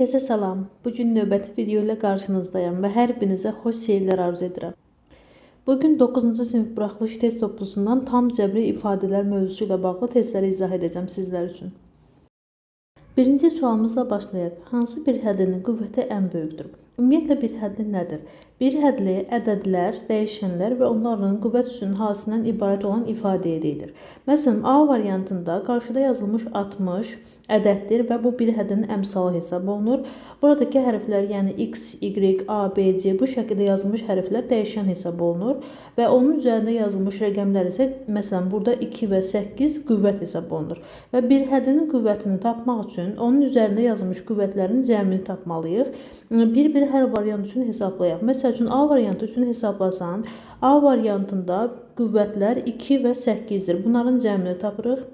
Hər kəsə salam. Bugün növbəti video ilə qarşınızdayım və hər birinizə xoş seyirlər arzu edirəm. Bugün 9-cu sinif buraxılış test toplusundan tam cəbri ifadələr mövzusu ilə bağlı testləri izah edəcəm sizlər üçün. Birinci sualımızla başlayaq. Hansı bir həddinin qüvvəti ən böyükdür? Ümumiyyətlə bir hədli nədir? Bir hədli ədədlər, dəyişənlər və onların qüvvət üstünün hadisəsindən ibarət olan ifadə edilir. Məsələn, A variantında qarşıda yazılmış 60 ədəddir və bu bir həddinin əmsalı hesab olunur. Buradakı hərflər, yəni X, Y, A, B, C bu şəkildə yazılmış hərflər dəyişən hesab olunur və onun üzərində yazılmış rəqəmlər isə, məsələn, burada 2 və 8 qüvvət hesab olunur. Və bir həddinin qüvvətini tapmaq üçün onun üzərində yazılmış qüvvətlərin cəmini tapmalıyıq. Bir hər variant üçün hesablayaq. Məsəl üçün, A variantı üçün hesablasan, A variantında qüvvətlər 2 və 8-dir. Bunların cəmini tapırıq.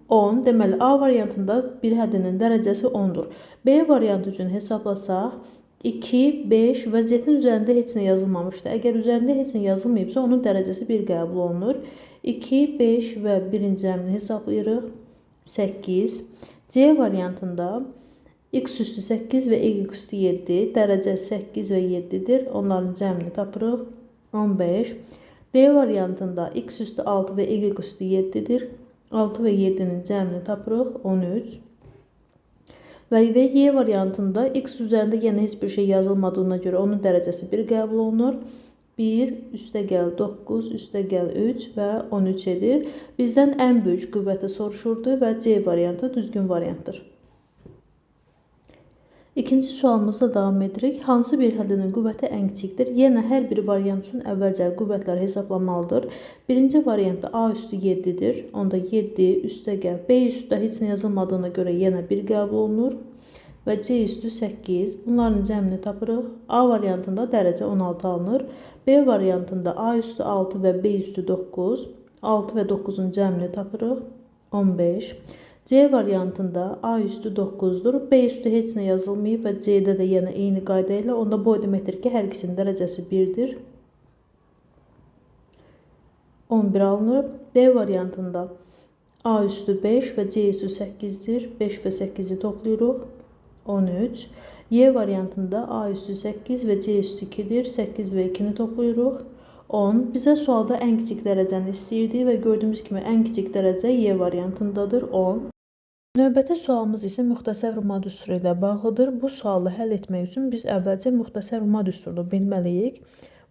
10. Deməli, A variantında bir həddinin dərəcəsi 10-dur. B variantı üçün hesablasaq, 2, 5 vəziyyətin üzərində heç nə yazılmamışdır. Əgər üzərində heç nə yazılmayıbsa, onun dərəcəsi 1 qəbul olunur. 2, 5 və 1-in cəmini hesablayırıq. 8. C variantında X üstü 8 və Y üstü 7, dərəcə 8 və 7-dir. Onların cəmini tapırıq. 15. D variantında X üstü 6 və Y üstü 7-dir. 6 və 7-nin cəmini tapırıq. 13. Və Y variantında X üzərində yenə heç bir şey yazılmadığına görə onun dərəcəsi 1 qəbul olunur. 1, üstəgəl 9, üstəgəl 3 və 13 edir. Bizdən ən böyük qüvvəti soruşurdu və C variantı düzgün variantdır. İkinci sualımızla davam edirik. Hansı bir həddinin qüvvəti ən kiçikdir? Yenə hər bir variant üçün əvvəlcə qüvvətlər hesablanmalıdır. Birinci variantda A üstü 7-dir. Onda 7 üstəgəl B üstüdə heç nə yazılmadığına görə yenə 1 qəbul olunur. Və C üstü 8. Bunların cəmini tapırıq. A variantında dərəcə 16 alınır. B variantında A üstü 6 və B üstü 9. 6 və 9-un cəmini tapırıq. 15. C variantında A üstü 9-dur. B üstü heç nə yazılmayıb və C-də də yenə eyni qayda ilə. Onda bu deməkdir ki, hər ikisinin dərəcəsi 1-dir. 11 alınır. D variantında A üstü 5 və C üstü 8-dir. 5 və 8-i toplayırıq. 13. Y variantında A üstü 8 və C üstü 2-dir. 8 və 2-ni toplayırıq. 10. Bizə sualda ən kiçik dərəcəni istəyirdi və gördüyümüz kimi ən kiçik dərəcə Y variantındadır. 10. Növbəti sualımız isə müxtəsər Ruma düsturu ilə bağlıdır. Bu sualı həll etmək üçün biz əvvəlcə müxtəsər Ruma düsturunu bilməliyik.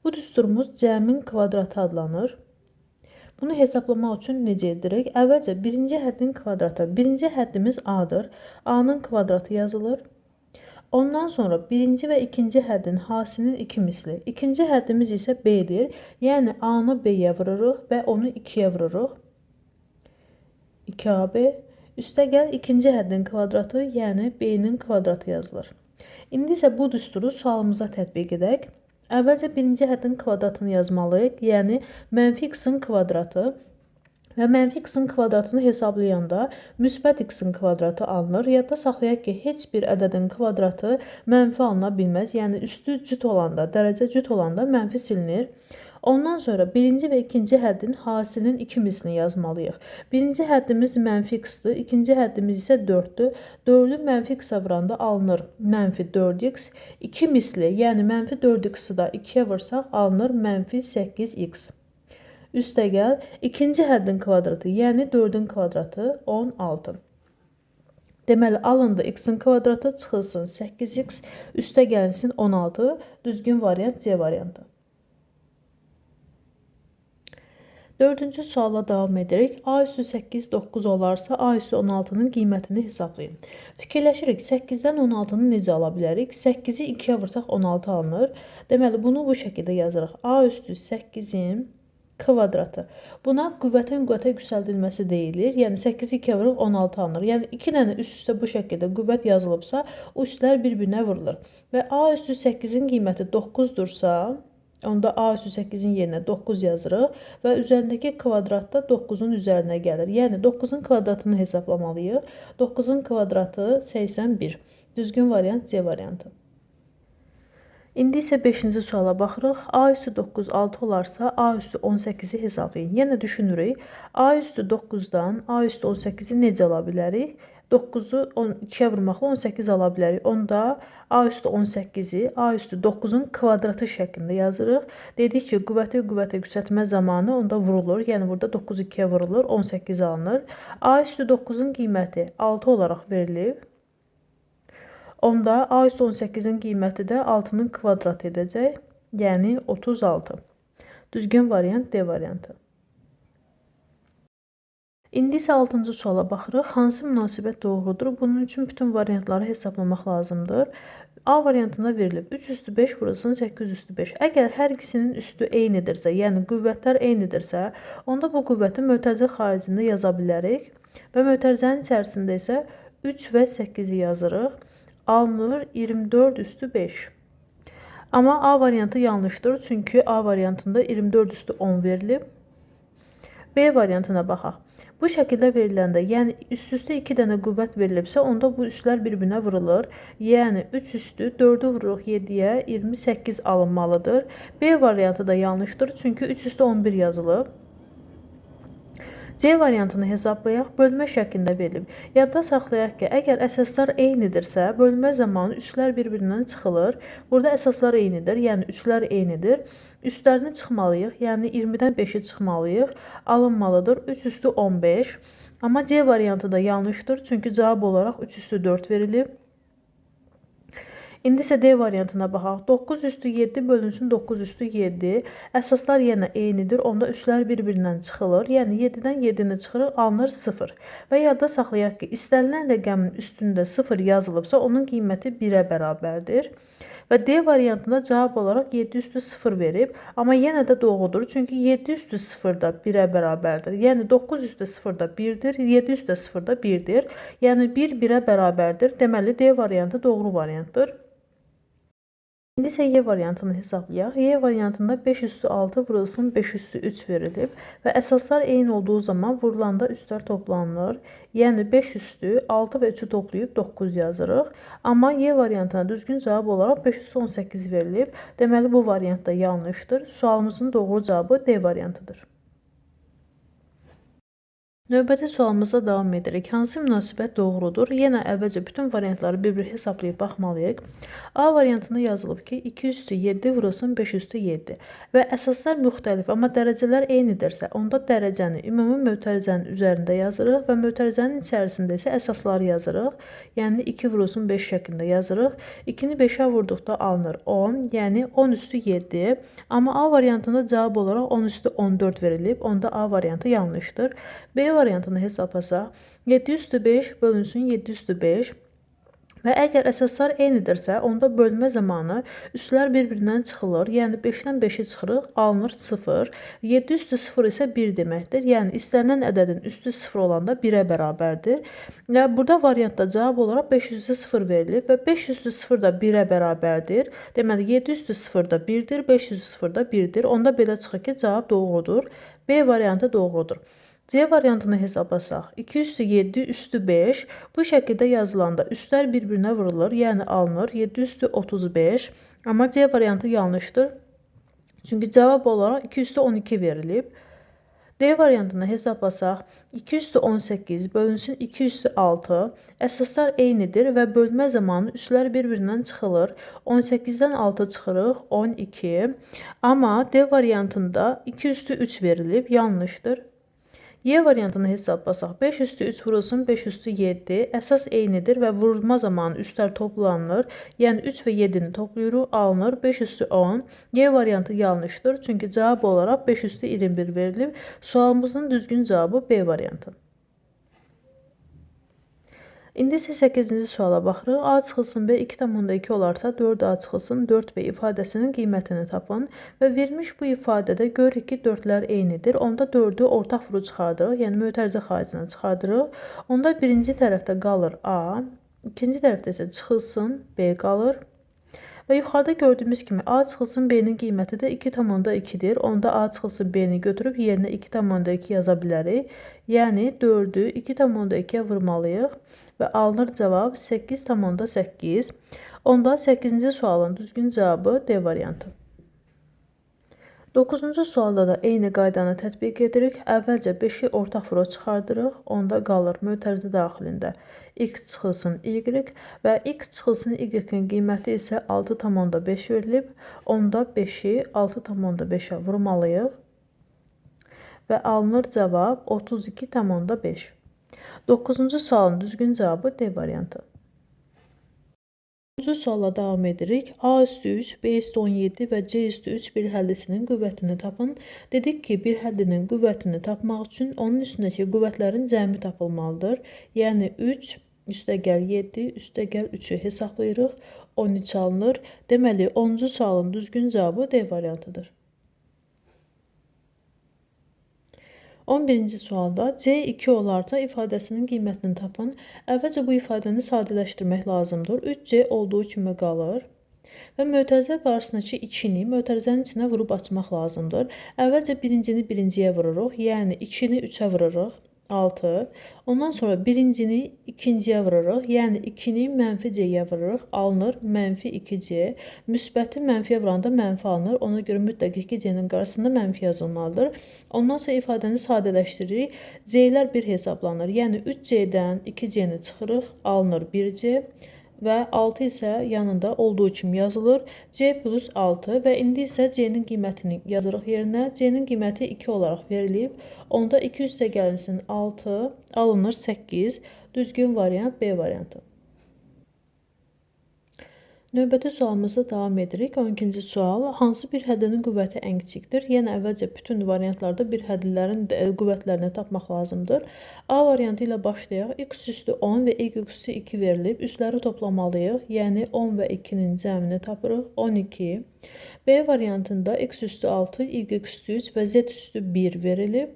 Bu düsturumuz cəmin kvadratı adlanır. Bunu hesablamaq üçün necə edirik? Əvvəlcə birinci həddin kvadratı. Birinci həddimiz A-dır. A-nın kvadratı yazılır. Ondan sonra birinci və ikinci həddin hasilinin 2 misli. İkinci həddimiz isə B-dir. Yəni A-nı B-yə vururuq və onu 2-yə vururuq. 2AB. Üstəgəl ikinci həddin kvadratı, yəni B-nin kvadratı yazılır. İndi isə bu düsturu sualımıza tətbiq edək. Əvvəlcə birinci həddin kvadratını yazmalıyıq, yəni mənfi x-in kvadratı və mənfi x-in kvadratını hesablayanda müsbət x-in kvadratı alınır. Yadda saxlayaq ki, heç bir ədədin kvadratı mənfi alına bilməz, yəni üstü cüt olanda, dərəcə cüt olanda mənfi silinir. Ondan sonra birinci və ikinci həddin hasilinin 2 mislini yazmalıyıq. Birinci həddimiz mənfi x-dır, ikinci həddimiz isə 4-dür. 4-ü mənfi x-a vuranda alınır mənfi 4x. 2 misli, yəni mənfi 4x-ı da 2-yə vursaq alınır mənfi 8x. Üstəgəl ikinci həddin kvadratı, yəni 4-ün kvadratı 16. Deməli, alındı x-in kvadratı, çıxılsın 8x, üstə gəlinsin 16. Düzgün variant C variantı. Dördüncü suala davam edirik. A üstü 8, 9 olarsa A üstü 16-nın qiymətini hesablayın. Fikirləşirik, 8-dən 16-nı necə ala bilərik? 8-i 2-yə vursaq 16 alınır. Deməli, bunu bu şəkildə yazırıq. A üstü 8-in kvadratı. Buna qüvvətin qüvvətə yüksəldilməsi deyilir. Yəni 8-i 2-yə vuruq 16 alınır. Yəni 2 dənə üst-üstə bu şəkildə qüvvət yazılıbsa, o üstlər bir-birinə vurulur. Və A üstü 8-in qiyməti 9-dursa, onda A üstü 8-in yerinə 9 yazırıq və üzərindəki kvadrat da 9-un üzərinə gəlir. Yəni 9-un kvadratını hesablamalıyıq. 9-un kvadratı 81. Düzgün variant C variantı. İndi isə 5-ci suala baxırıq. A üstü 9, 6 olarsa A üstü 18-i hesablayın. Yenə düşünürük. A üstü 9-dan A üstü 18-i necə ala bilərik? 9-u 2-yə vurmaqla 18 ala bilərik. Onda A üstü 18-i A üstü 9-un kvadratı şəklində yazırıq. Dedik ki, qüvvəti qüvvətə yüksəltmə zamanı onda vurulur. Yəni burada 9 2-yə vurulur, 18 alınır. A üstü 9-un qiyməti 6 olaraq verilib. Onda A üstü 18-in qiyməti də 6-nın kvadratı edəcək. Yəni 36. Düzgün variant D variantı. İndi isə 6-cı suala baxırıq. Hansı münasibət doğrudur? Bunun üçün bütün variantları hesablamaq lazımdır. A variantında verilib 3 üstü 5 vurulsun 8 üstü 5. Əgər hər ikisinin üstü eynidirsə, yəni qüvvətlər eynidirsə, onda bu qüvvəti mötərizə xaricində yaza bilərik. Və mötərizənin içərisində isə 3 və 8-i yazırıq. Alınır 24 üstü 5. Amma A variantı yanlışdır. Çünki A variantında 24 üstü 10 verilib. B variantına baxaq. Bu şəkildə veriləndə, yəni üst-üstə 2 dənə qüvvət verilibsə, onda bu üstlər bir-birinə vurulur. Yəni 3 üstü 4-ü vururuq 7-yə, 28 alınmalıdır. B variantı da yanlışdır, çünki 3 üstü 11 yazılıb. C variantını hesablayaq, bölmə şəklində verilib. Yadda saxlayaq ki, əgər əsaslar eynidirsə, bölmə zamanı üslər bir-birindən çıxılır. Burada əsaslar eynidir, yəni üçlər eynidir. Üstlərini çıxmalıyıq, yəni 20-dən 5-i çıxmalıyıq. Alınmalıdır 3 üstü 15. Amma C variantı da yanlışdır, çünki cavab olaraq 3 üstü 4 verilib. İndi isə D variantına baxaq. 9 üstü 7 bölünsün 9 üstü 7. Əsaslar yenə eynidir. Onda üslər bir-birindən çıxılır. Yəni 7-dən 7-ni çıxırıq, alınır 0. Və yadda saxlayaq ki, istənilən rəqəmin üstündə 0 yazılıbsa, onun qiyməti 1-ə bərabərdir. Və D variantında cavab olaraq 7 üstü 0 verib. Amma yenə də doğrudur. Çünki 7 üstü 0 da 1-ə bərabərdir. Yəni 9 üstü 0 da 1-dir. 7 üstü 0 da 1-dir. Yəni 1 1-ə bərabərdir. Deməli D variantı doğru variantdır. İndi isə Y variantını hesablayaq. Y variantında 5 üstü 6 vurulsun 5 üstü 3 verilib və əsaslar eyni olduğu zaman vurulanda üstlər toplanılır. Yəni 5 üstü 6 və 3-ü toplayıb 9 yazırıq. Amma Y variantına düzgün cavab olaraq 5 üstü 18 verilib. Deməli bu variant da yanlışdır. Sualımızın doğru cavabı D variantıdır. Növbəti sualımıza davam edirik. Hansı münasibət doğrudur? Yenə əvvəlcə bütün variantları bir-bir hesablayıb baxmalıyıq. A variantında yazılıb ki, 2 üstü 7 vurulsun 5 üstü 7. Və əsaslar müxtəlif, amma dərəcələr eynidirsə, onda dərəcəni ümumi mötərizənin üzərində yazırıq və mötərizənin içərisində isə əsasları yazırıq. Yəni 2 vurulsun 5 şəklində yazırıq. 2-ni 5-ə vurduqda alınır 10, yəni 10 üstü 7. Amma A variantında cavab olaraq 10 üstü 14 verilib. Onda A variantı yanlışdır. B variantını hesablasaq, 7 üstü 5 bölünsün 7 üstü 5 və əgər əsaslar eynidirsə, onda bölmə zamanı üslər bir-birindən çıxılır. Yəni 5-dən 5-i çıxırıq, alınır 0. 7 üstü 0 isə 1 deməkdir. Yəni istənilən ədədin üstü 0 olanda 1-ə bərabərdir. Və burada variantda cavab olaraq 5 üstü 0 verilib və 5 üstü 0 da 1-ə bərabərdir. Deməli 7 üstü 0 da 1-dir, 5 üstü 0 da 1-dir. Onda belə çıxır ki, cavab doğrudur. B variantı doğrudur. C variantını hesablasaq, 2 üstü 7 üstü 5 bu şəkildə yazılanda üstlər bir-birinə vurulur, yəni alınır 7 üstü 35. Amma C variantı yanlışdır. Çünki cavab olaraq 2 üstü 12 verilib. D variantını hesablasaq, 2 üstü 18 bölünsün 2 üstü 6. Əsaslar eynidir və bölmə zamanı üslər bir-birindən çıxılır. 18-dən 6 çıxırıq, 12. Amma D variantında 2 üstü 3 verilib, yanlışdır. Y variantını hesablasaq, 5 üstü 3 vurulsun 5 üstü 7. Əsas eynidir və vurulma zamanı üstlər toplanılır. Yəni 3 və 7-ni toplayırıq, alınır 5 üstü 10. Y variantı yanlışdır. Çünki cavab olaraq 5 üstü 21 verilib. Sualımızın düzgün cavabı B variantı. İndi isə 8-ci suala baxırıq. A çıxılsın B 2,2 olarsa 4A çıxılsın 4B ifadəsinin qiymətini tapın və verilmiş bu ifadədə görürük ki, 4-lər eynidir. Onda 4-ü ortaq vuru çıxardırıq, yəni mötərizə xaricindən çıxardırıq. Onda birinci tərəfdə qalır A, ikinci tərəfdə isə çıxılsın B qalır. Və yuxarıda gördüyümüz kimi A çıxılsın B-nin qiyməti də 2,2-dir. Onda A çıxılsın B-ni götürüb yerinə 2,2 yaza bilərik. Yəni 4-ü 2,2-yə vurmalıyıq və alınır cavab 8,8. Onda 8-ci sualın düzgün cavabı D variantı. 9-cu sualda da eyni qaydanı tətbiq edirik. Əvvəlcə 5-i ortaq vura çıxardırıq. Onda qalır mötərizə daxilində x çıxılsın y və x çıxılsın y-in qiyməti isə 6,5 verilib. Onda 5-i 6,5-ə vurmalıyıq və alınır cavab 32,5. 9-cu sualın düzgün cavabı D variantı. 10-cu sualla davam edirik. A üstü 3, B üstü 17 və C üstü 3 bir həlləsinin qüvvətini tapın. Dedik ki, bir həllinin qüvvətini tapmaq üçün onun üstündəki qüvvətlərin cəmi tapılmalıdır. Yəni 3 üstəgəl 7 üstəgəl 3-ü hesablayırıq. 13 alınır. Deməli, 10-cu sualın düzgün cavabı D variantıdır. 11-ci sualda C2 olarsa ifadəsinin qiymətini tapın. Əvvəlcə bu ifadəni sadələşdirmək lazımdır. 3C olduğu kimi qalır və mötərizə qarşısındakı 2-ni mötərizənin içinə vurub açmaq lazımdır. Əvvəlcə birincini birinciyə vururuq, yəni 2-ni 3-ə vururuq, 6. Ondan sonra birincini ikinciyə vururuq, yəni 2-ni mənfi C-yə vururuq, alınır mənfi 2C. Müsbəti mənfiyə vuranda mənfi alınır, ona görə mütləq 2C-nin qarşısında mənfi yazılmalıdır. Ondan sonra ifadəni sadələşdiririk, C-lər 1 hesablanır, yəni 3C-dən 2C-ni çıxırıq, alınır 1C. Və 6 isə yanında olduğu kimi yazılır. C plus 6 və indi isə C-nin qiymətini yazırıq yerinə. C-nin qiyməti 2 olaraq verilib. Onda 2 üstə gəlinsin 6, alınır 8. Düzgün variant B variantı. Növbəti sualımıza davam edirik. 12-ci sual. Hansı bir həddinin qüvvəti ən kiçikdir? Yəni, əvvəlcə bütün variantlarda bir həddilərin qüvvətlərini tapmaq lazımdır. A variantı ilə başlayaq. X üstü 10 və y üstü 2 verilib. Üstləri toplamalıyıq. Yəni, 10 və 2-nin cəmini tapırıq. 12. B variantında x üstü 6, y üstü 3 və z üstü 1 verilib.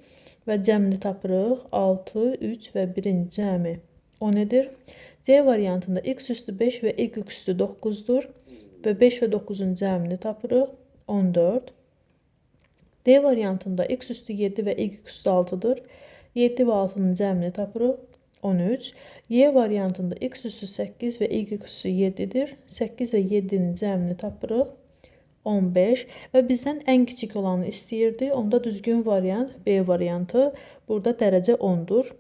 Və cəmini tapırıq. 6, 3 və 1-in cəmi 10 edir. C variantında x üstü 5 və y üstü 9-dur və 5 və 9-un cəmini tapırıq, 14. D variantında x üstü 7 və y üstü 6-dır, 7 və 6-nın cəmini tapırıq, 13. Y variantında x üstü 8 və y üstü 7-dir, 8 və 7-nin cəmini tapırıq, 15 və bizdən ən kiçik olanı istəyirdi, onda düzgün variant B variantı, burada dərəcə 10-dur.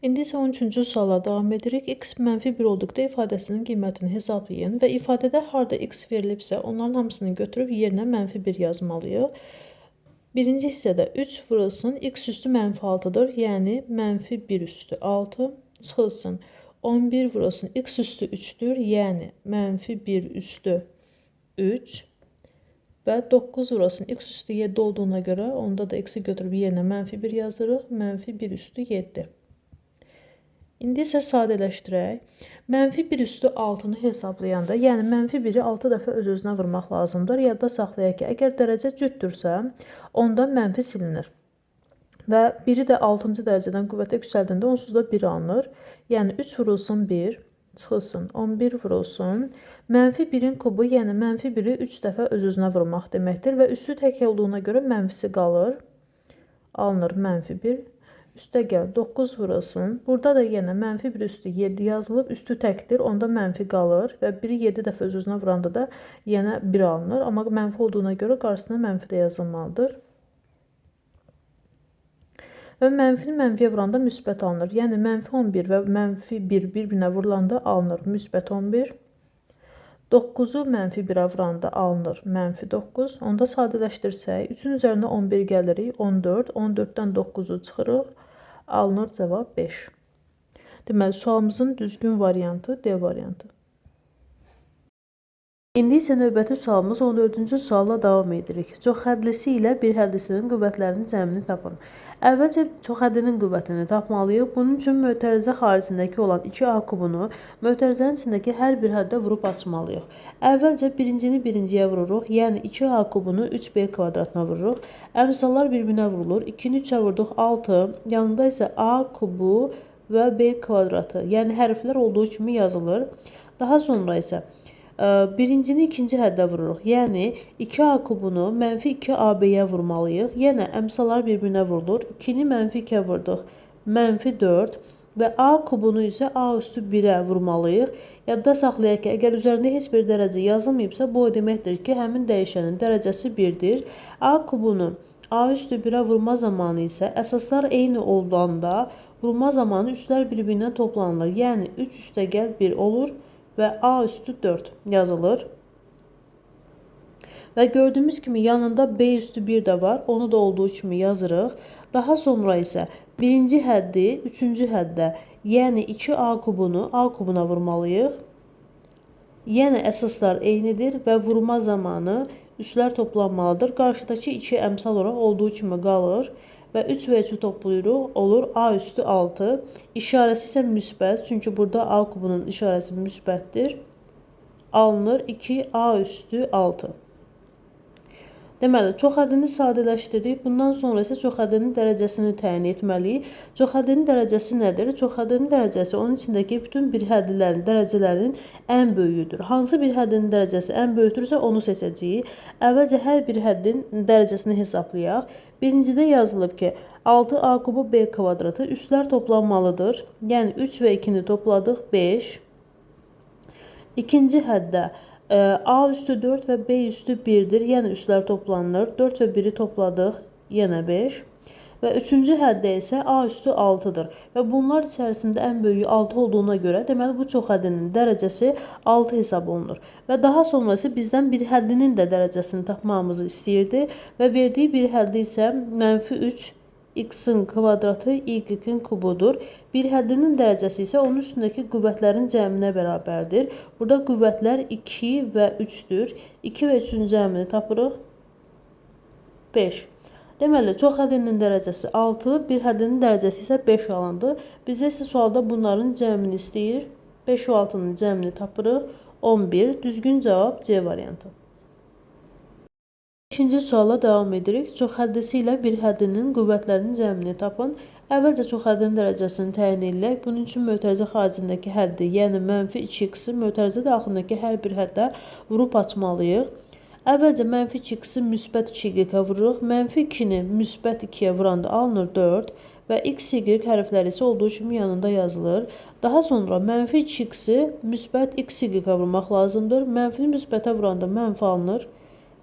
İndi isə 13-cü suala davam edirik. X mənfi 1 olduqda ifadəsinin qiymətini hesablayın və ifadədə harda x verilibsə, onların hamısını götürüb yerinə mənfi 1 yazmalıyıq. Birinci hissədə 3 vurulsun, x üstü mənfi 6-dır, yəni mənfi 1 üstü 6 çıxılsın. 11 vurulsun, x üstü 3-dür, yəni mənfi 1 üstü 3 və 9 vurulsun, x üstü 7 olduğuna görə, onda da x-i götürüb yerinə mənfi 1 yazırıq, mənfi 1 üstü 7. İndi isə sadələşdirək. Mənfi 1 üstü 6-nı hesablayanda, yəni mənfi 1-i 6 dəfə öz-özünə vurmaq lazımdır. Yadda saxlayaq ki, əgər dərəcə cütdürsə, onda mənfi silinir. Və 1-i də 6-cı dərəcədən qüvvətə yüksəldəndə onsuz da 1 alınır. Yəni 3 vurulsun 1, çıxılsın 11 vurulsun. Mənfi 1-in kubu, yəni mənfi 1-i 3 dəfə öz-özünə vurmaq deməkdir. Və üstü tək olduğuna görə mənfisi qalır. Alınır mənfi 1. Üstə gəl 9 vurulsun. Burada da yenə mənfi 1 üstü 7 yazılıb. Üstü təkdir, onda mənfi qalır. Və 1-i 7 dəfə öz-özünə vuranda da yenə 1 alınır. Amma mənfi olduğuna görə qarşısına mənfi də yazılmalıdır. Və mənfini mənfiyə vuranda müsbət alınır. Yəni mənfi 11 və mənfi 1 bir-birinə vurulanda alınır müsbət 11. 9-u mənfi 1-ə vuranda alınır mənfi 9. Onda sadələşdirsək, 3-ün üzərinə 11 gəlirik, 14. 14-dən 9-u çıxırıq, alınır cavab 5. Deməli, sualımızın düzgün variantı D variantı. İndi isə növbəti sualımız 14-cü sualla davam edirik. Çoxhədlisi ilə bir həddisinin qüvvətlərinin cəmini tapın. Əvvəlcə çoxhəddinin qüvvətini tapmalıyıq. Bunun üçün mötərizə xaricindəki olan 2A kubunu mötərizənin içindəki hər bir həddə vurub açmalıyıq. Əvvəlcə birincini birinciyə vururuq, yəni 2A kubunu 3B kvadratına vururuq. Əmsallar bir-birinə vurulur. 2-ni 3-ə vurduq 6, yanında isə A kubu və B kvadratı, yəni hərflər olduğu kimi yazılır. Daha sonra isə birincini ikinci həddə vururuq. Yəni 2A kubunu mənfi 2AB-yə vurmalıyıq. Yenə əmsalar bir-birinə vurulur. 2-ni mənfi 2-yə vurduq. -4 və A kubunu isə A üstü 1-ə vurmalıyıq. Yadda saxlayaq ki, əgər üzərində heç bir dərəcə yazılmayıbsa, bu o deməkdir ki, həmin dəyişənin dərəcəsi 1-dir. A kubunu A üstü 1-ə vurma zamanı isə əsaslar eyni olanda vurma zamanı üstlər bir-birindən toplanılır. Yəni 3 üstəgəl 1 olur və A üstü 4 yazılır. Və gördüyümüz kimi yanında B üstü 1 də var. Onu da olduğu kimi yazırıq. Daha sonra isə birinci həddi 3-cü həddə, yəni 2A kubunu A kubuna vurmalıyıq. Yəni əsaslar eynidir və vurma zamanı üstlər toplanmalıdır. Qarşıdakı 2 əmsal olaraq olduğu kimi qalır. Və 3 və 3-ü toplayırıq, olur A üstü 6. İşarəsi isə müsbət, çünki burada A kubunun işarəsi müsbətdir. Alınır 2A üstü 6. Deməli, çoxhəddini sadələşdirdik. Bundan sonra isə çoxhəddinin dərəcəsini təyin etməliyik. Çoxhəddinin dərəcəsi nədir? Çoxhəddinin dərəcəsi onun içindəki bütün bir həddlərin dərəcələrinin ən böyüyüdür. Hansı bir həddin dərəcəsi ən böyükdürsə onu seçəcəyik. Əvvəlcə hər bir həddin dərəcəsini hesablayaq. Birincidə yazılıb ki, 6A kubu B kvadratı üstlər toplanmalıdır. Yəni 3 və 2-ni topladıq 5. İkinci həddə A üstü 4 və B üstü 1-dir. Yəni üstlər toplanılır. 4 və 1-i topladıq. Yenə 5. Və üçüncü həddə isə A üstü 6-dır. Və bunlar içərisində ən böyüyü 6 olduğuna görə, deməli bu çoxhəddinin dərəcəsi 6 hesab olunur. Və daha sonrası bizdən bir həddinin də dərəcəsini tapmamızı istəyirdi. Və verdiyi bir həddi isə -3 x-in kvadratı y-in kubudur. Bir həddinin dərəcəsi isə onun üstündəki qüvvətlərin cəminə bərabərdir. Burada qüvvətlər 2 və 3-dür. 2 və 3-ün cəmini tapırıq. 5. Deməli, çoxhəddinin dərəcəsi 6, bir həddinin dərəcəsi isə 5 alındı. Bizə isə sualda bunların cəmini istəyir. 5 və 6-nın cəmini tapırıq. 11. Düzgün cavab C variantı. İkinci suala davam edirik. Çoxhəddisi ilə bir həddinin qüvvətlərinin cəmini tapın. Əvvəlcə çoxhəddinin dərəcəsini təyin edək. Bunun üçün mötərizə xaricindəki həddi, yəni -2x-i mötərizə daxilindəki hər bir həddə vurub açmalıyıq. Əvvəlcə -2x-i müsbət 2y vururuq. -2-ni müsbət 2-yə vuranda alınır 4 və x, y hərfləri isə olduğu kimi yanında yazılır. Daha sonra -2x-i müsbət x, y vurmaq lazımdır. Mənfini müsbətə vuranda mənfi alınır.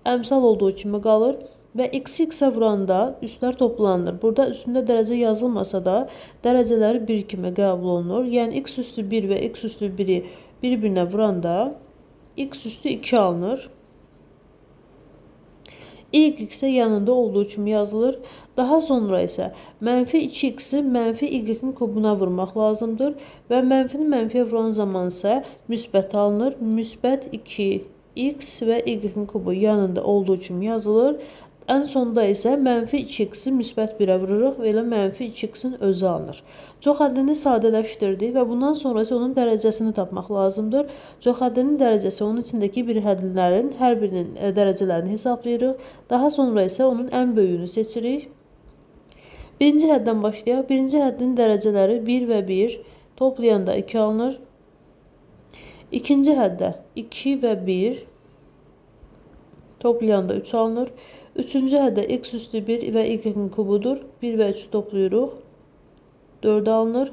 Əmsal olduğu kimi qalır və x-ə vuranda üstlər toplanılır. Burada üstündə dərəcə yazılmasa da dərəcələri 1 kimi qəbul olunur. Yəni x üstü 1 və x üstü 1-i bir-birinə vuranda x üstü 2 alınır. Y isə yanında olduğu kimi yazılır. Daha sonra isə -2x-i -y-in kubuna vurmaq lazımdır və mənfini mənfiyə vuran zaman isə müsbət alınır. Müsbət 2 x və y-in kubu yanında olduğu kimi yazılır. Ən sonda isə -2x-i müsbət 1-ə vururuq və elə -2x-in özü alınır. Çoxhəddini sadələşdirdik və bundan sonra isə onun dərəcəsini tapmaq lazımdır. Çoxhəddinin dərəcəsi onun içindəki bir həddlərin hər birinin dərəcələrini hesablayırıq. Daha sonra isə onun ən böyüyünü seçirik. Birinci həddən başlayaq. Birinci həddin dərəcələri 1 və 1 toplayanda 2 alınır. İkinci həddə 2 və 1 toplayanda 3 alınır. Üçüncü həddə x üstü 1 və y-in kubudur. 1 və 3'ü toplayırıq. 4 alınır.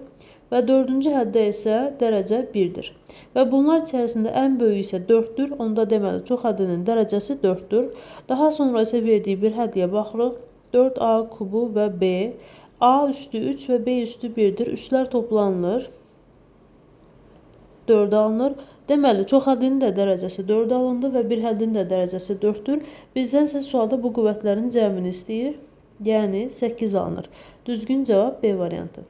Və dördüncü həddə isə dərəcə 1-dir. Və bunlar içərisində ən böyüyü isə 4-dür. Onda deməli çoxhəddinin dərəcəsi 4-dür. Daha sonra isə verdiyi bir həddiyə baxırıq. 4a kubu və b. A üstü 3 və b üstü 1-dir. Üstlər toplanılır. 4 alınır. Deməli, çoxhəddinin də dərəcəsi 4 alındı və bir həddinin də dərəcəsi 4-dür. Bizdən isə sualda bu qüvvətlərin cəmini istəyir. Yəni 8 alınır. Düzgün cavab B variantı.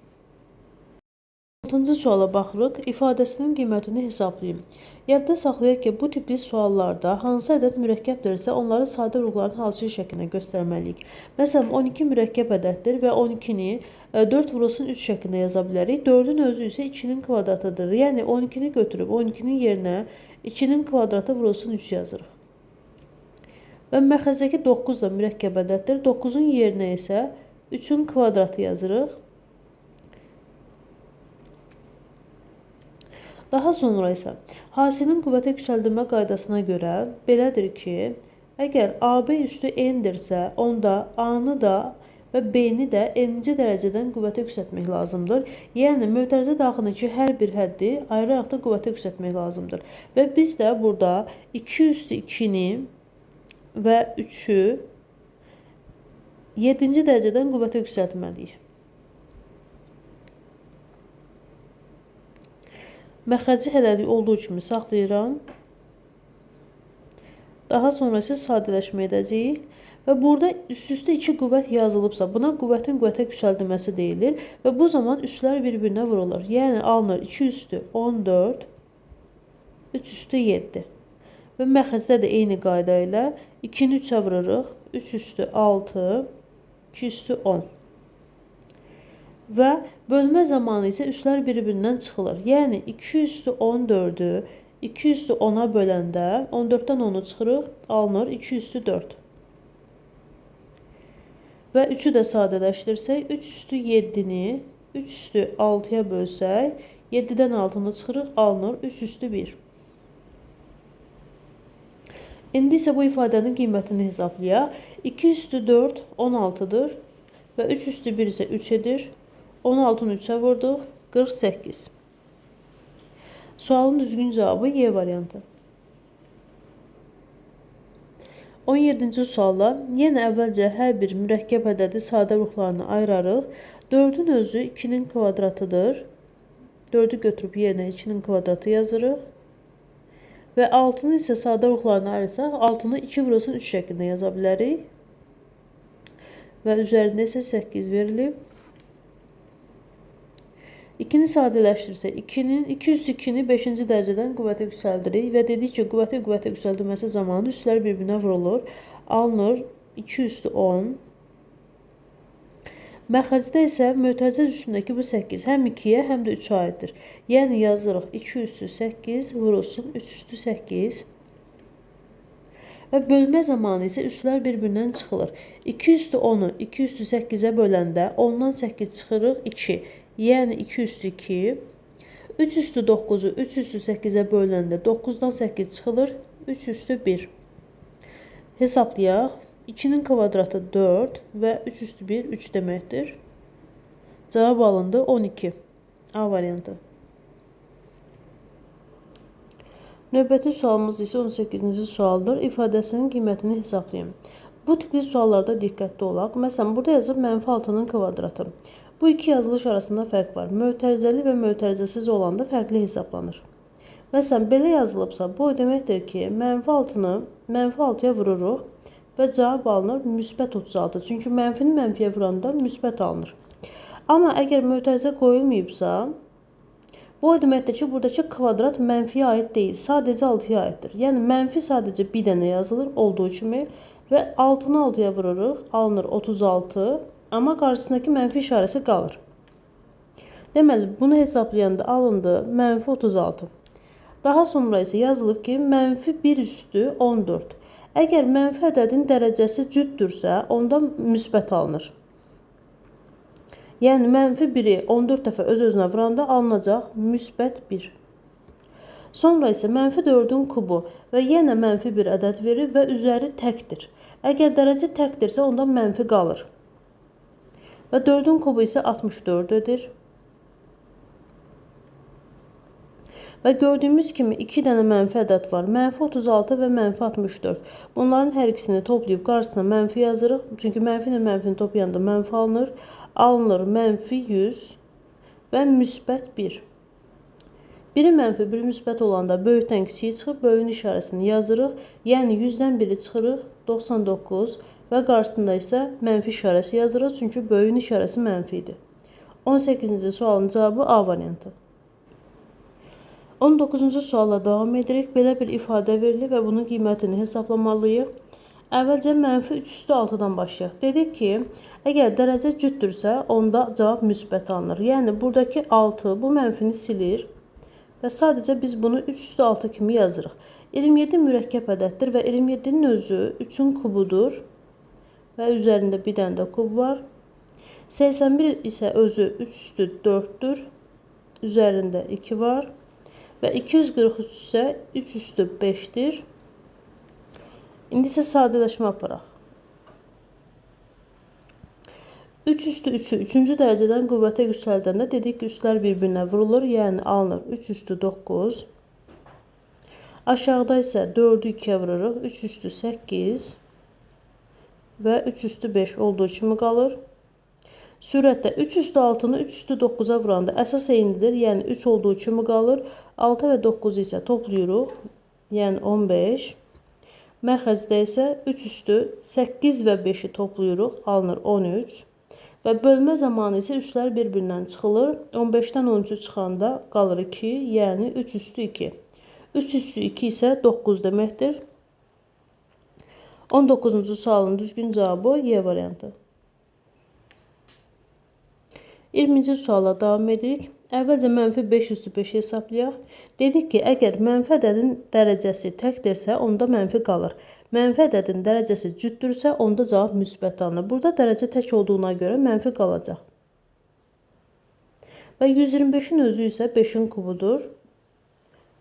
6-cı suala baxırıq. İfadəsinin qiymətini hesablayın. Yadda saxlayaq ki, bu tipli suallarda hansı ədəd mürəkkəbdirsə, onları sadə vurğuların halçı şəklində göstərməliyik. Məsələn, 12 mürəkkəb ədəddir və 12-ni 4 vurulsun 3 şəklində yaza bilərik. 4-ün özü isə 2-nin kvadratıdır. Yəni 12-ni götürüb 12-nin yerinə 2-nin kvadratı vurulsun 3 yazırıq. Və mərkəzdəki 9 da mürəkkəb ədəddir. 9-un yerinə isə 3-ün kvadratı yazırıq. Daha sonra isə hasilin qüvvətə yüksəldilmə qaydasına görə belədir ki, əgər AB üstü n-dirsə, onda A-nı da və B-ni də n-ci dərəcədən qüvvətə yüksəltmək lazımdır. Yəni mötərizə daxilindəki hər bir həddi ayıraraq da qüvvətə yüksəltmək lazımdır. Və biz də burada 2 üstü 2-ni və 3-ü 7-ci dərəcədən qüvvətə yüksəltməliyik. Məxrəci hələlik olduğu kimi saxlayıram. Daha sonra isə sadələşmə edəcəyik. Və burada üst-üstə 2 qüvvət yazılıbsa, buna qüvvətin qüvvətə yüksəldilməsi deyilir. Və bu zaman üslər bir-birinə vurulur. Yəni alınır 2 üstü 14, 3 üstü 7. Və məxrəcdə də eyni qayda ilə 2-ni 3-ə vururuq. 3 üstü 6, 2 üstü 10. Və bölmə zamanı isə üslər bir-birindən çıxılır. Yəni 2 üstü 14-ü 2 üstü 10-a böləndə 14-dən 10-u çıxırıq, alınır 2 üstü 4. Və 3-ü də sadələşdirsək, 3 üstü 7-ni 3 üstü 6-ya bölsək, 7-dən 6-nı çıxırıq, alınır 3 üstü 1. İndi isə bu ifadənin qiymətini hesablayaq. 2 üstü 4 16-dır və 3 üstü 1 isə 3 edir. 16-nı 3-ə vurduq, 48. Sualın düzgün cavabı Y variantı. 17-ci sualla yenə əvvəlcə hər bir mürəkkəb ədədi sadə ruhlarını ayırarıq. 4-ün özü 2-nin kvadratıdır. 4-ü götürüb yerinə 2-nin kvadratı yazırıq. Və 6-nı isə sadə ruhlarını ayırsaq, 6-nı 2 vurulsun 3 şəklində yaza bilərik. Və üzərində isə 8 verilib. 2-ni sadələşdirsək, 2 üstü 2-ni 5-ci dərəcədən qüvvətə yüksəldirik və dedik ki, qüvvətə yüksəldilməsi zamanı üslər bir-birinə vurulur. Alınır 2 üstü 10. Məxrəcdə isə mötərizə üstündəki bu 8 həm 2-yə, həm də 3-ə aiddir. Yəni yazırıq 2 üstü 8 vurulsun 3 üstü 8. Və bölmə zamanı isə üslər bir-birindən çıxılır. 2 üstü 10-u 2 üstü 8-ə böləndə 10-dan 8 çıxırıq 2. Yəni 2 üstü 2. 3 üstü 9-u 3 üstü 8-ə bölündə 9-dan 8 çıxılır. 3 üstü 1. Hesablayaq. 2-nin kvadratı 4 və 3 üstü 1 3 deməkdir. Cavab alındı 12. A variantı. Növbəti sualımız isə 18-ci sualdır. İfadəsinin qiymətini hesablayın. Bu tipli suallarda diqqətli olaq. Məsələn, burada yazıb -6-nın kvadratı. Bu iki yazılış arasında fərq var. Mötərizəli və mötərizəsiz olanda fərqli hesablanır. Məsələn, belə yazılıbsa, bu deməkdir ki, -6-nı -6-ya vururuq və cavab alınır müsbət 36. Çünki mənfini mənfiyə vuranda müsbət alınır. Amma əgər mötərizə qoyulmayıbsa, bu deməkdir ki, buradakı kvadrat mənfiyə aid deyil, sadəcə 6-ya aiddir. Yəni, mənfi sadəcə bir dənə yazılır olduğu kimi və 6-nı 6-ya vururuq, alınır 36. Amma qarşısındakı mənfi işarəsi qalır. Deməli, bunu hesablayanda alındı -36. Daha sonra isə yazılıb ki, -1 üstü 14. Əgər mənfi ədədin dərəcəsi cütdürsə, onda müsbət alınır. Yəni, -1-i 14 dəfə öz-özünə vuranda alınacaq müsbət 1. Sonra isə -4-ün kubu və yenə -1 ədəd verir və üzəri təkdir. Əgər dərəcə təkdirsə, onda mənfi qalır. Və 4-ün kubu isə 64-dür. Və gördüyümüz kimi 2 dənə mənfi ədəd var. -36 və -64. Bunların hər ikisini toplayıb qarşısına mənfi yazırıq. Çünki mənfi ilə mənfini toplayanda mənfi alınır. Alınır -100 və müsbət 1. Biri mənfi, biri müsbət olanda böyükdən kiçiyə çıxıb böyüyün işarəsini yazırıq. Yəni 100-dən 1-i çıxırıq 99 və qarşısında isə mənfi işarəsi yazırıq. Çünki böyüyün işarəsi mənfi idi. 18-ci sualın cavabı A variantı. 19-cu sualla davam edirik. Belə bir ifadə verilir və bunun qiymətini hesablamalıyıq. Əvvəlcə -3 üstü 6-dan başlayaq. Dedik ki, əgər dərəcə cütdürsə, onda cavab müsbət alınır. Yəni, buradakı 6 bu mənfini silir və sadəcə biz bunu 3 üstü 6 kimi yazırıq. 27 mürəkkəb ədəddir və 27-nin özü 3-ün kubudur və üzərində bir dənə də kub var. 81 isə özü 3 üstü 4-dür, üzərində 2 var və 243 isə 3 üstü 5-dir. İndi isə sadələşmə aparaq. 3 üstü 3'ü 3-cü dərəcədən qüvvətə yüksəldəndə dedik ki, üslər bir-birinə vurulur, yəni alınır 3 üstü 9. Aşağıda isə 4'ü 2'yə vururuq, 3 üstü 8 və 3 üstü 5 olduğu kimi qalır. Sürətdə 3 üstü 6'nı 3 üstü 9'a vuranda əsas eynidir, yəni 3 olduğu kimi qalır. 6 və 9 isə toplayırıq, yəni 15. Məxrəcdə isə 3 üstü 8 və 5'i toplayırıq, alınır 13. Və bölmə zamanı isə üslər bir-birindən çıxılır. 15'dən 13'ü çıxanda qalır 2, yəni 3 üstü 2. 3 üstü 2 isə 9 deməkdir. 19-cu sualın düzgün cavabı Y variantı. 20-ci suala davam edirik. Əvvəlcə mənfi 5 üstü 5 hesablayaq. Dedik ki, əgər mənfi ədədin dərəcəsi təkdirsə, onda mənfi qalır. Mənfi ədədin dərəcəsi cütdürsə, onda cavab müsbət alınır. Burada dərəcə tək olduğuna görə mənfi qalacaq. Və 125'in özü isə 5'in kubudur.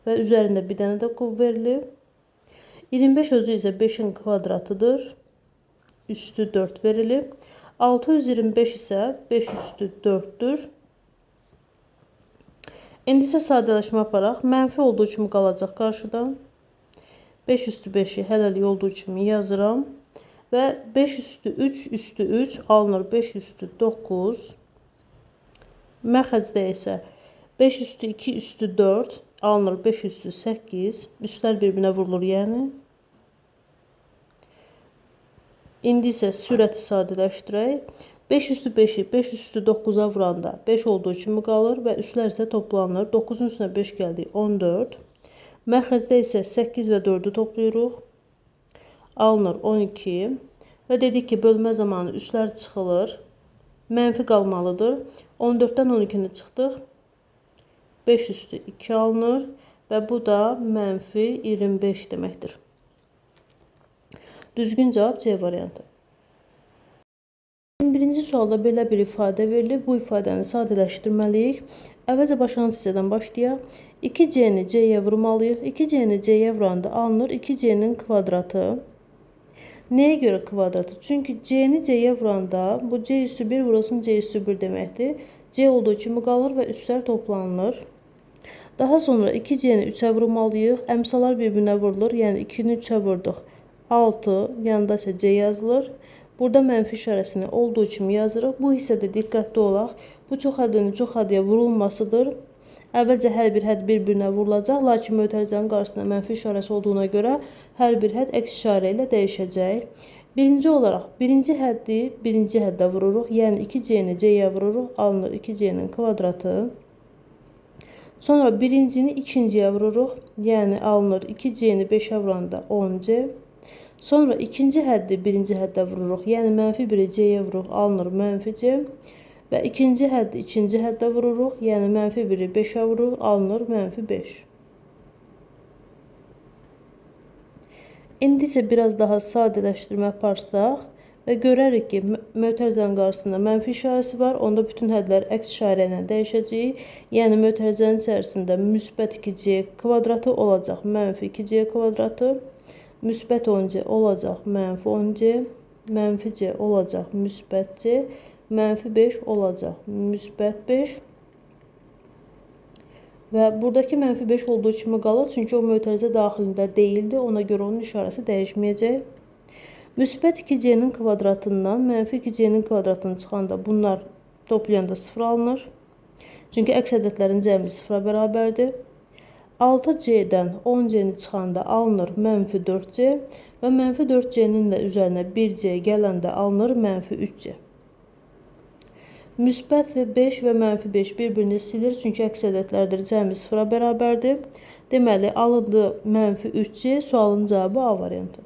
Və üzərində bir dənə də kub verilib. 25 özü isə 5'in kvadratıdır. Üstü 4 verilib. 625 isə 5 üstü 4'dür. İndi isə sadələşmə aparaq. Mənfi olduğu kimi qalacaq qarşıda. 5 üstü 5'i hələlik olduğu kimi yazıram. Və 5 üstü 3 üstü 3 alınır 5 üstü 9. Məxrəcdə isə 5 üstü 2 üstü 4 alınır 5 üstü 8. Üstlər bir-birinə vurulur yəni. İndi isə sürəti sadələşdirək. 5 üstü 5'i 5 üstü 9'a vuranda 5 olduğu kimi qalır və üslər isə toplanır. 9'un üstünə 5 gəldi 14. Məxrəcdə isə 8 və 4'ü toplayırıq. Alınır 12. Və dedik ki, bölmə zamanı üslər çıxılır. Mənfi qalmalıdır. 14'dən 12'ni çıxdıq. 5 üstü 2 alınır. Və bu da mənfi 25 deməkdir. Düzgün cavab C variantı. 21-ci sualda belə bir ifadə verilib. Bu ifadəni sadələşdirməliyik. Əvvəlcə başlanğıc hissədən başlayaq. 2C-ni C-yə vurmalıyıq. 2C-ni C-yə vuranda alınır 2C-nin kvadratı. Nəyə görə kvadratı? Çünki C-ni C-yə vuranda bu C üstü 1 vurulsun C üstü 1 deməkdir. C olduğu kimi qalır və üstlər toplanılır. Daha sonra 2C-ni 3'ə vurmalıyıq. Əmsalar bir-birinə vurulur. Yəni 2'ni 3'ə vurduq. 6, yanında isə C yazılır. Burada mənfi işarəsini olduğu kimi yazırıq. Bu hissədə diqqətli olaq. Bu çox həddinin çox həddiyə vurulmasıdır. Əvvəlcə hər bir hədd bir-birinə vurulacaq. Lakin mötərizənin qarşısında mənfi işarəsi olduğuna görə hər bir hədd əks işarə ilə dəyişəcək. Birinci olaraq birinci həddi birinci həddə vururuq. Yəni 2C-ni C-yə vururuq. Alınır 2C-nin kvadratı. Sonra birincini ikinciyə vururuq. Yəni alınır 2C-ni 5'ə vuranda 10C. Sonra ikinci həddi birinci həddə vururuq. Yəni mənfi 1'i C-yə vururuq. Alınır mənfi C. Və ikinci həddi ikinci həddə vururuq. Yəni mənfi 1'i 5'ə vururuq. Alınır mənfi 5. İndi isə biraz daha sadələşdirmə aparsaq və görərik ki, mötərizənin qarşısında mənfi işarəsi var. Onda bütün hədlər əks işarə ilə dəyişəcək. Yəni mötərizənin içərisində müsbət 2C kvadratı olacaq. Mənfi 2C kvadratı. Müsbət 10C olacaq mənfi 10C, mənfi C olacaq müsbət C, mənfi 5 olacaq müsbət 5. Və buradakı mənfi 5 olduğu kimi qalır, çünki o mötərizə daxilində deyildi, ona görə onun işarəsi dəyişməyəcək. Müsbət 2C-nin kvadratından mənfi 2C-nin kvadratını çıxanda bunlar toplayanda 0 alınır. Çünki əks ədədlərin cəmi 0-a bərabərdir. 6C-dən 10C-ni çıxanda alınır mənfi 4C və mənfi 4C-nin də üzərinə 1C gələndə alınır mənfi 3C. Müsbət və 5 və mənfi 5 bir-birini silir, çünki əks ədədlərdir, cəmi 0-a bərabərdir. Deməli, alındı mənfi 3C, sualın cavabı A variantı.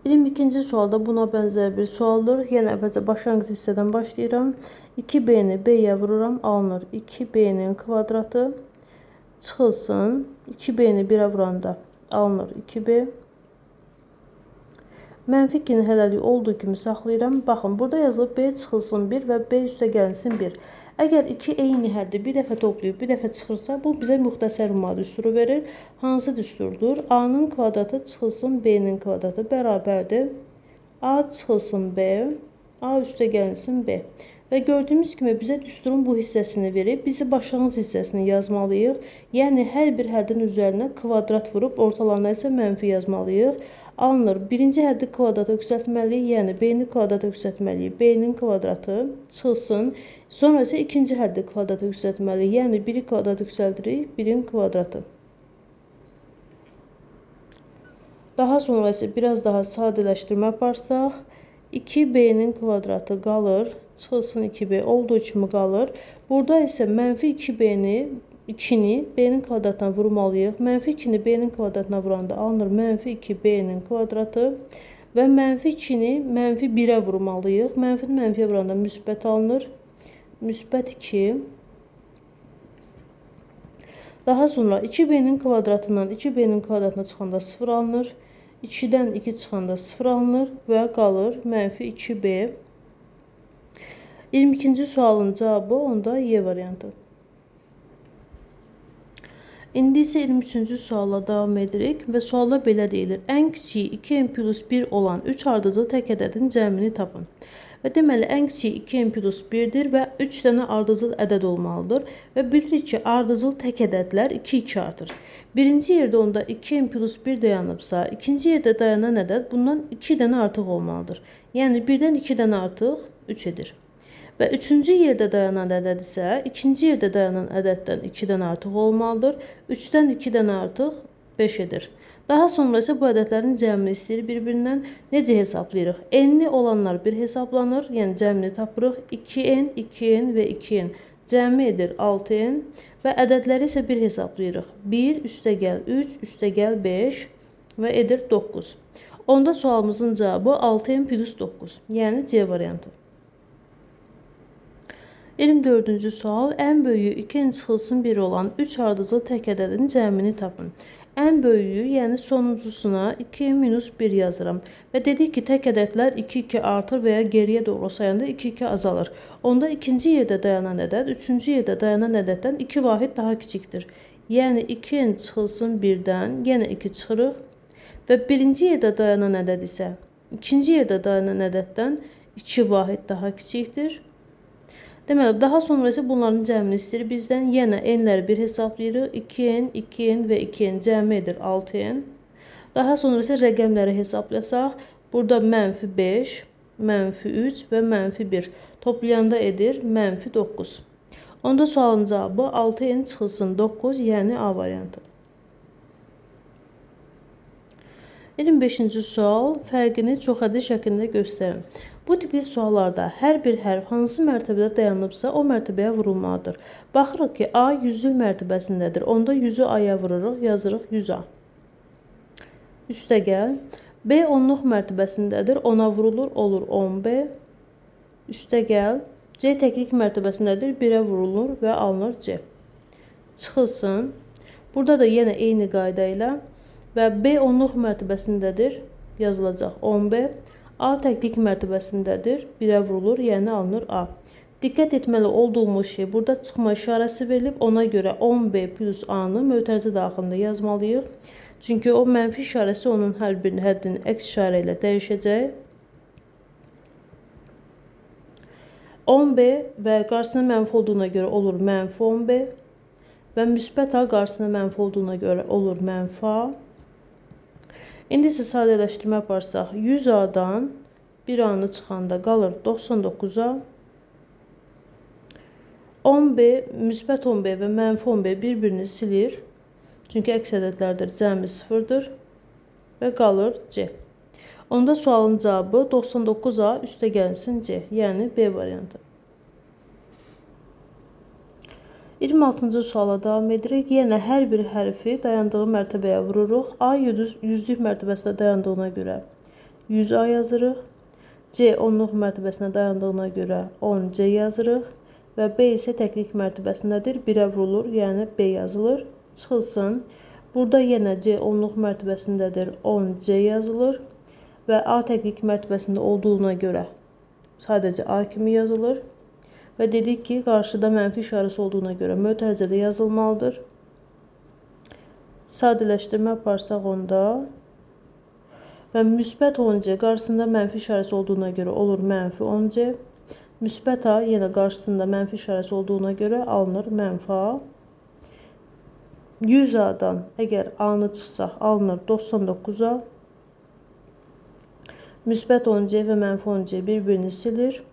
22-ci sualda buna bənzər bir sualdır. Yəni əvvəlcə başlanğıc hissədən başlayıram. 2B-ni B-yə vururam, alınır 2B-nin kvadratı. Çıxılsın. 2B-ni 1'ə vuranda alınır 2B. Mənfi 2-ni hələlik olduğu kimi saxlayıram. Baxın, burada yazılıb B çıxılsın 1 və B üstə gəlinsin 1. Əgər 2 eyni həddi bir dəfə toplayıb bir dəfə çıxırsa, bu bizə müxtəsər umma düsturu verir. Hansı düsturdur? A-nın kvadratı çıxılsın B-nin kvadratı bərabərdir A çıxılsın B, A üstə gəlinsin B. Və gördüyümüz kimi bizə düsturun bu hissəsini verib, bizi başlanğıc hissəsini yazmalıyıq. Yəni hər bir həddin üzərinə kvadrat vurub, ortalarına isə mənfi yazmalıyıq. Alınır. Birinci həddi kvadrata yüksəltməliyik, yəni B-ni kvadrata yüksəltməliyik. B-nin kvadratı çıxılsın. Sonra isə ikinci həddi kvadrata yüksəltməliyik, yəni 1-i kvadrata yüksəldirik, 1-in kvadratı. Daha sonra isə biraz daha sadələşdirmə yaparsaq, 2b-nin kvadratı qalır, çıxılsın 2b olduğu kimi qalır. Burada isə mənfi 2-ni b-nin kvadratına vurmalıyıq. Mənfi 2-ni b-nin kvadratına vuranda alınır mənfi 2b-nin kvadratı və mənfi 2-ni mənfi 1-ə vurmalıyıq. Mənfini mənfiyə vuranda müsbət alınır. Müsbət 2. Daha sonra 2b-nin kvadratından 2b-nin kvadratına çıxanda 0 alınır. 2-dən 2 çıxanda 0 alınır və qalır mənfi 2b. 22-ci sualın cavabı onda Y variantı. İndi isə 23-cü sualla davam edirik və sualda belə deyilir. Ən kiçiyi 2n plus 1 olan 3 ardıcıl tək ədədin cəmini tapın. Və deməli, ən kiçiyi 2n plus 1-dir və 3 dənə ardıcıl ədəd olmalıdır. Və bilirik ki, ardıcıl tək ədədlər 2-2 artır. Birinci yerdə onda 2n plus 1 dayanıbsa, ikinci yerdə dayanan ədəd bundan 2 dənə artıq olmalıdır. Yəni, 1-dən 2 dənə artıq 3 edir. Və üçüncü yerdə dayanan ədəd isə ikinci yerdə dayanan ədəddən 2-dən artıq olmalıdır. 3-dən 2-dən artıq 5 edir. Daha sonra isə bu ədədlərin cəmini istəyir bir-birindən. Necə hesablayırıq? N-li olanlar 1 hesablanır, yəni cəmini tapırıq. 2n, 2n və 2n. Cəmi edir 6n və ədədləri isə 1 hesablayırıq. 1 üstəgəl 3 üstəgəl 5 və edir 9. Onda sualımızın cavabı 6n plus 9, yəni C variantı. 24-cü sual. Ən böyüyü 2n çıxılsın 1 olan 3 ardıcıl tək ədədin cəmini tapın. Ən böyüyü, yəni sonuncusuna 2n minus 1 yazıram. Və dedik ki, tək ədədlər 2-2 artır və ya geriyə doğru sayanda 2-2 azalır. Onda ikinci yerdə dayanan ədəd, üçüncü yerdə dayanan ədəddən 2 vahid daha kiçikdir. Yəni 2n çıxılsın 1-dən, yenə 2 çıxırıq. Və birinci yerdə dayanan ədəd isə ikinci yerdə dayanan ədəddən 2 vahid daha kiçikdir. Deməli, daha sonra isə bunların cəmini istəyir bizdən. Yenə n-ləri 1 hesablayırıq. 2n, 2n və 2n cəmi edir 6n. Daha sonra isə rəqəmləri hesablasaq, burada mənfi 5, mənfi 3 və mənfi 1 toplayanda edir mənfi 9. Onda sualın cavabı 6n çıxılsın 9, yəni A variantı. 25-ci sual. Fərqini çoxhəddi şəklində göstərin. Bu tipli suallarda hər bir hərf hansı mərtəbədə dayanıbsa, o mərtəbəyə vurulmalıdır. Baxırıq ki, A yüzlük mərtəbəsindədir. Onda 100-ü A-ya vururuq, yazırıq 100A. Üstəgəl. B onluq mərtəbəsindədir. 10-a vurulur, olur 10B. Üstəgəl. C təklik mərtəbəsindədir. 1-ə vurulur və alınır C. Çıxılsın. Burada da yenə eyni qayda ilə və B onluq mərtəbəsindədir. Yazılacaq 10B. A təklik mərtəbəsindədir. 1-ə vurulur, yəni alınır A. Diqqət etməli olduğumuz şey, burada çıxma işarəsi verilib. Ona görə 10B plus A-nı mötərizə daxilində yazmalıyıq. Çünki o mənfi işarəsi onun hər bir həddini əks işarə ilə dəyişəcək. 10B və qarşısına mənfi olduğuna görə olur mənfi 10B və müsbət A qarşısına mənfi olduğuna görə olur mənfi A. İndi isə sadələşdirmə yaparsaq, 100A-dan 1A-nı çıxanda qalır 99A. 10B, müsbət 10B və mənfi 10B bir-birini silir. Çünki əks ədədlərdir, cəmi 0-dır və qalır C. Onda sualın cavabı 99A üstə gəlsin C, yəni B variantı. 26-cı suala davam edirik. Yenə hər bir hərfi dayandığı mərtəbəyə vururuq. A yüzlük mərtəbəsində dayandığına görə 100A yazırıq. C onluq mərtəbəsində dayandığına görə 10C yazırıq. Və B isə təklik mərtəbəsindədir. 1-ə vurulur, yəni B yazılır. Çıxılsın. Burada yenə C onluq mərtəbəsindədir. 10C yazılır. Və A təklik mərtəbəsində olduğuna görə sadəcə A kimi yazılır. Və dedik ki, qarşıda mənfi işarəsi olduğuna görə mötərizədə yazılmalıdır. Sadələşdirmə yaparsaq onda Və müsbət 10C qarşısında mənfi işarəsi olduğuna görə olur mənfi 10C. Müsbət A yenə qarşısında mənfi işarəsi olduğuna görə alınır mənfi A. 100A'dan əgər A-nı çıxsaq alınır 99A. Müsbət 10C və mənfi 10C bir-birini silir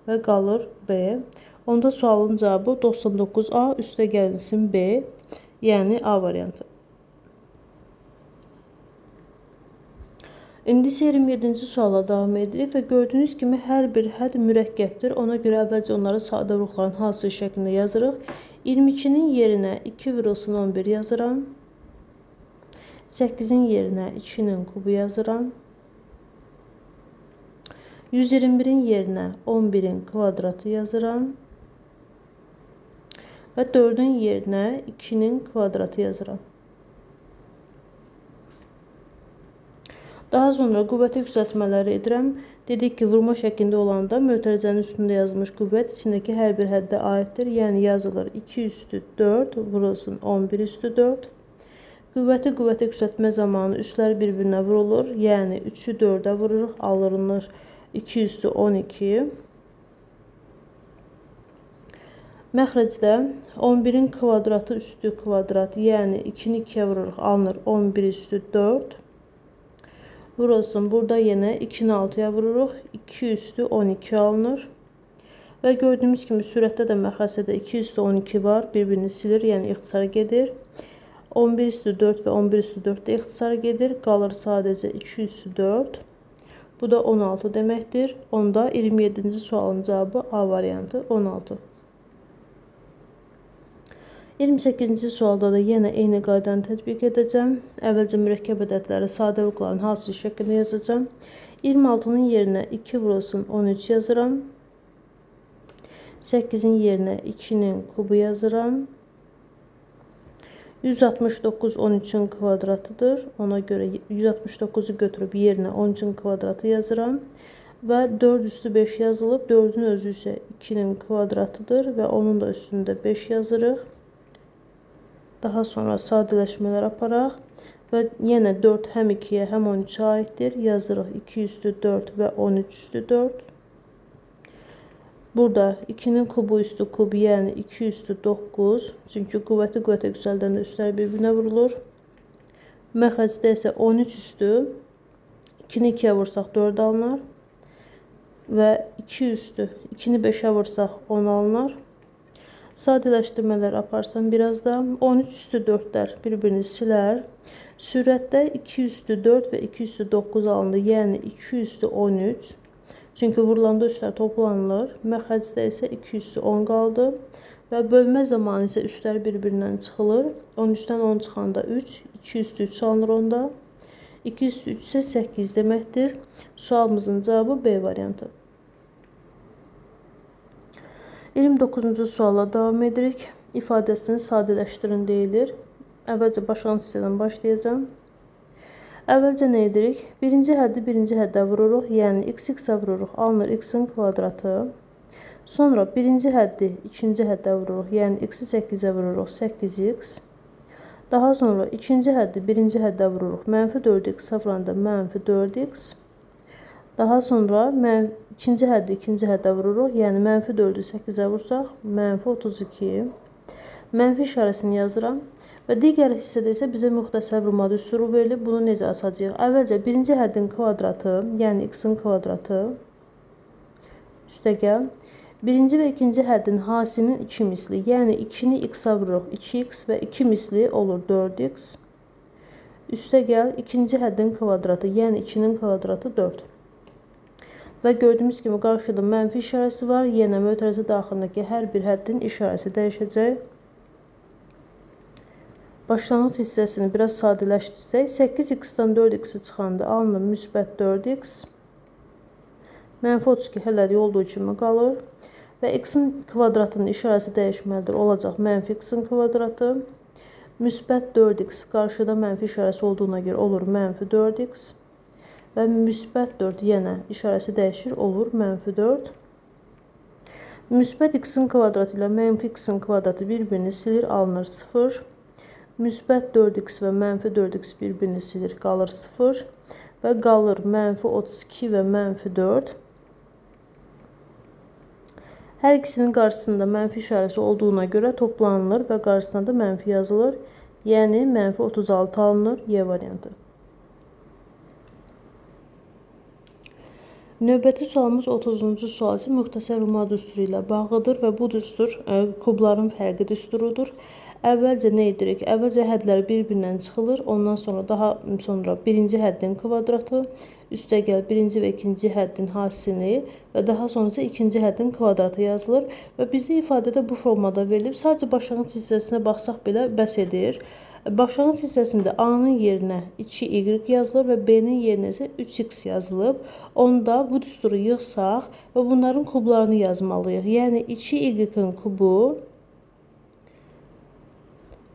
və qalır B. Onda sualın cavabı 99A üstə gəlinsin B, yəni A variantı. İndi isə 27-ci suala davam edirik və gördüyünüz kimi hər bir hədd mürəkkəbdir. Ona görə əvvəlcə onları sadə ruhların hasılı şəklində yazırıq. 22-nin yerinə 2 vurulsun 11 yazıram. 8-in yerinə 2-nin kubu yazıram. 121-in yerinə 11-in kvadratı yazıram. Və 4-ün yerinə 2-nin kvadratı yazıram. Daha sonra qüvvəti yüksəltmələri edirəm. Dedik ki, vurma şəklində olanda mötərizənin üstündə yazılmış qüvvət içindəki hər bir həddə aiddir. Yəni yazılır 2 üstü 4 vurulsun 11 üstü 4. Qüvvəti yüksəltmə zamanı üstlər bir-birinə vurulur. Yəni 3-ü 4-ə vururuq, alınır 2 üstü 12. Məxrəcdə 11-in kvadratı üstü kvadrat, yəni 2-ni 2-yə vururuq, alınır 11 üstü 4. Vurulsun. Burada yenə 2-ni 6-ya vururuq. 2 üstü 12 alınır. Və gördüyümüz kimi sürətdə də məxrəcdə 2 üstü 12 var. Bir-birini silir, yəni ixtisara gedir. 11 üstü 4 və 11 üstü 4 də ixtisara gedir. Qalır sadəcə 2 üstü 4. Bu da 16 deməkdir. Onda 27-ci sualın cavabı A variantı 16. 28-ci sualda da yenə eyni qaydanı tətbiq edəcəm. Əvvəlcə mürəkkəb ədədləri sadə ruhların hasılı şəklində yazacağım. 26-nın yerinə 2 vurulsun 13 yazıram. 8-in yerinə 2-nin kubu yazıram. 169 13-ün kvadratıdır. Ona görə 169-u götürüb yerinə 13-ün kvadratı yazıram. Və 4 üstü 5 yazılıb. 4-ün özü isə 2-nin kvadratıdır və onun da üstündə 5 yazırıq. Daha sonra sadələşmələr aparaq və yenə 4 həm 2-yə, həm 13-ə aiddir. Yazırıq 2 üstü 4 və 13 üstü 4. Burada 2-nin kubu üstü kub, yəni 2 üstü 9. Çünki qüvvətə yüksəldəndə üstlər bir-birinə vurulur. Məxrəcdə isə 13 üstü 2-ni 2-yə vursaq 4 alınır. Və 2 üstü 2-ni 5-ə vursaq 10 alınır. Sadələşdirmələr aparsam biraz da 13 üstü 4-lər bir-birini silər. Sürətdə 2 üstü 4 və 2 üstü 9 alındı. Yəni 2 üstü 13. Çünki vurulanda üstlər toplanılır. Məxrəcdə isə 2 üstü 10 qaldı. Və bölmə zamanı isə üstlər bir-birindən çıxılır. 13-dən 10 çıxanda 3. 2 üstü 3 alınır onda. 2 üstü 3 isə 8 deməkdir. Sualımızın cavabı B variantı. 29-cu suala davam edirik. İfadəsini sadələşdirin deyilir. Əvvəlcə başlanğıc hissədən başlayacağım. Əvvəlcə nə edirik? Birinci həddi birinci həddə vururuq. Yəni x-ə vururuq. Alınır x-in kvadratı. Sonra birinci həddi ikinci həddə vururuq. Yəni x-i 8-ə vururuq. 8x. Daha sonra ikinci həddi birinci həddə vururuq. Mənfi 4x vuranda mənfi 4x. Daha sonra ikinci həddi ikinci həddə vururuq. Yəni mənfi 4-ü 8-ə vursaq, mənfi 32. Mənfi işarəsini yazıram. Və digər hissədə isə bizə müxtəsər vurma düsturu verilib. Bunu necə asacağıq? Əvvəlcə birinci həddin kvadratı, yəni x-in kvadratı üstə gəl. Birinci və ikinci həddin hasinin 2 misli, yəni 2-ni x-a vururuq. 2x və 2 misli olur 4x. Üstə gəl. İkinci həddin kvadratı, yəni 2-nin kvadratı 4. Və gördüyümüz kimi qarşıda mənfi işarəsi var. Yenə mötərizə daxilindəki hər bir həddin işarəsi dəyişəcək. Başlanğıc hissəsini biraz sadələşdirsək, 8x-dan 4x-i çıxanda alınır müsbət 4x. Mənfi 32 hələlik olduğu kimi qalır. Və x-in kvadratının işarəsi dəyişməlidir. Olacaq mənfi x-in kvadratı. Müsbət 4x qarşıda mənfi işarəsi olduğuna görə olur mənfi 4x. Və müsbət 4 yenə işarəsi dəyişir, olur mənfi 4. Müsbət x-in kvadratı ilə mənfi x-in kvadratı bir-birini silir, alınır 0. Müsbət 4x və mənfi 4x bir-birini silir, qalır 0. və qalır -32 və -4. Hər ikisinin qarşısında mənfi işarəsi olduğuna görə toplanılır və qarşısına da mənfi yazılır. Yəni -36 alınır. Y variantı. Növbəti sualımız 30-cu sual isə müxtəsər Roma düsturu ilə bağlıdır və bu düstur kubların fərqi düsturudur. Əvvəlcə nə edirik? Əvvəlcə hədlər bir-birindən çıxılır. Ondan sonra daha sonra birinci həddin kvadratı, üstəgəl birinci və ikinci həddin hasilini və daha sonra isə ikinci həddin kvadratı yazılır və bizdə ifadədə bu formada verilib. Sadəcə başlanğıc hissəsinə baxsaq belə bəs edir. Başlanğıc hissəsində A-nın yerinə 2y yazılır və B-nin yerinə isə 3x yazılıb. Onda bu düsturu yığsaq və bunların kublarını yazmalıyıq. Yəni 2y-in kubu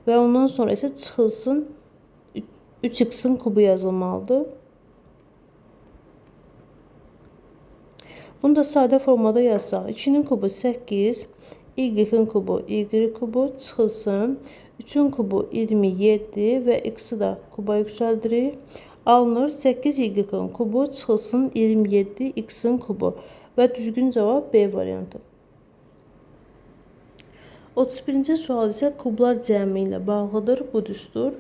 və ondan sonra isə çıxılsın 3x-in kubu yazılmalıdır. Bunu da sadə formada yazsaq. 2-nin kubu 8, y-in kubu y kubu çıxılsın. 3-ün kubu 27 və x-i də kuba yüksəldirik. Alınır 8y-in kubu çıxılsın 27 x-in kubu və düzgün cavab B variantı. 31-ci sual isə kublar cəmi ilə bağlıdır bu düstur.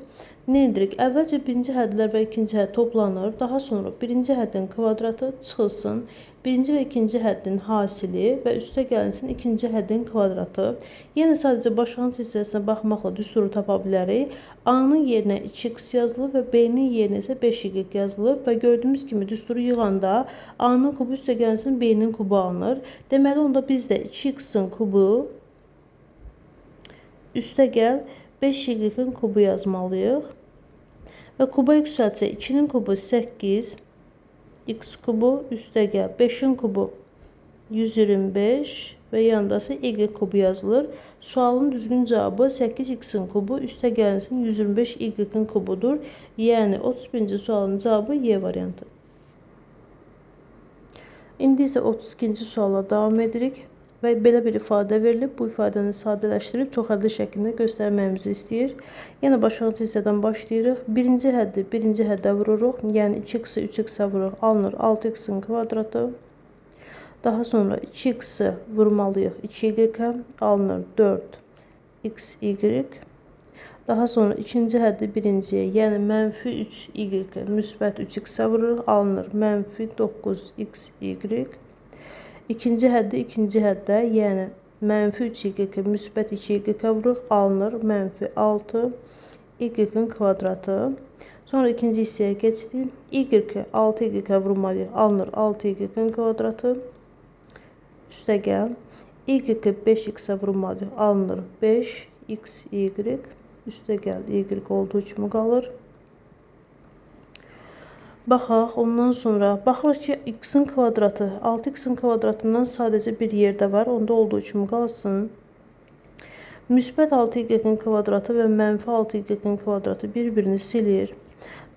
Nə edirik? Əvvəlcə birinci hədlər və ikinci hədd toplanır. Daha sonra birinci həddin kvadratı çıxılsın. Birinci və ikinci həddin hasili və üstə gəlinsin ikinci həddin kvadratı. Yəni sadəcə başlanğıc hissəsinə baxmaqla düsturu tapa bilərik. A-nın yerinə 2x yazılıb və B-nin yerinə isə 5y yazılıb və gördüyümüz kimi düsturu yığanda A-nın kubu üstə gəlinsin B-nin kubu alınır. Deməli onda biz də 2x-in kubu üstə gəl 5y-in kubu yazmalıyıq. Və kuba yüksəlsə 2-nin kubu 8, x kubu üstə gəl 5-in kubu 125 və yanındası y kubu yazılır. Sualın düzgün cavabı 8x-in kubu üstə gəlinsin 125 y-in kubudur. Yəni 31-ci sualın cavabı Y variantı. İndi isə 32-ci suala davam edirik. Və belə bir ifadə verilib. Bu ifadəni sadələşdirib çox hədli şəklində göstərməyimizi istəyir. Yenə başlanğıc hissədən başlayırıq. Birinci həddə vururuq. Yəni 2x-i 3x-ə vururuq. Alınır 6x-in kvadratı. Daha sonra 2x-i vurmalıyıq 2y-ə. Alınır 4xy. Daha sonra ikinci həddi birinciyə, yəni -3y-ə, müsbət 3x-ə vururuq. Alınır -9xy. İkinci həddi ikinci həddə, yəni -3y-ə, müsbət 2y-ə vururuq. Alınır -6y-in kvadratı. Sonra ikinci hissəyə keçdik. Y-ə 6y-ə vurmalıyıq. Alınır 6y-in kvadratı. Üstə gəl. Y-ə 5x-ə vurmalıyıq. Alınır 5xy. Üstə gəl. Y olduğu kimi qalır. Baxaq, ondan sonra baxırıq ki, x-in kvadratı 6x-in kvadratından sadəcə bir yerdə var. Onda olduğu kimi qalsın. Müsbət 6y-in kvadratı və -6y-in kvadratı bir-birini silir.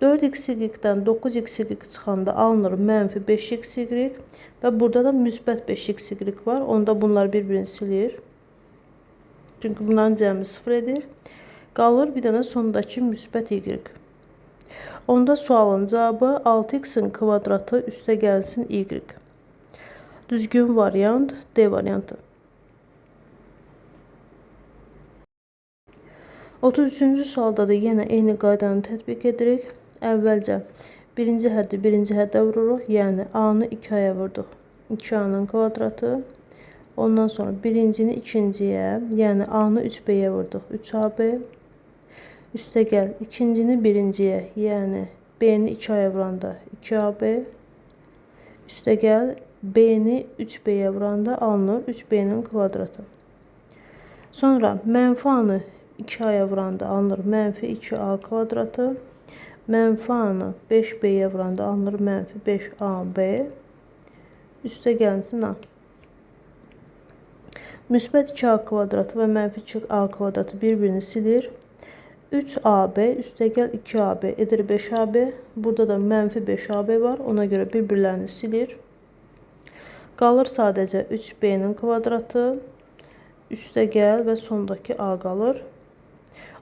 4xy-dən 9xy çıxanda alınır -5xy və burada da müsbət 5xy var. Onda bunlar bir-birini silir. Çünki bunların cəmi 0 edir. Qalır bir dənə sondakı müsbət y. Onda sualın cavabı 6x-in kvadratı üstə gəlsin y. Düzgün variant D variantı. 33-cü sualda da yenə eyni qaydanı tətbiq edirik. Əvvəlcə birinci həddə vururuq. Yəni A-nı 2A-ya vurduq. 2A-nın kvadratı. Ondan sonra birincini ikinciyə, yəni A-nı 3B-yə vurduq. 3AB. Üstə gəl ikincini birinciyə, yəni B-ni 2A-ya vuranda 2AB. Üstə gəl B-ni 3B-yə vuranda alınır 3B-nin kvadratı. Sonra mənfi A-nı 2A-ya vuranda alınır -2A kvadratı. Mənfi A-nı 5B-yə vuranda alınır -5AB. Üstə gəlsin A. Müsbət 2A kvadratı və -2A kvadratı bir-birini silir. 3AB üstə gəl 2AB edir 5AB. Burada da -5AB var. Ona görə bir-birlərini silir. Qalır sadəcə 3B-nin kvadratı. Üstə gəl və sondakı A qalır.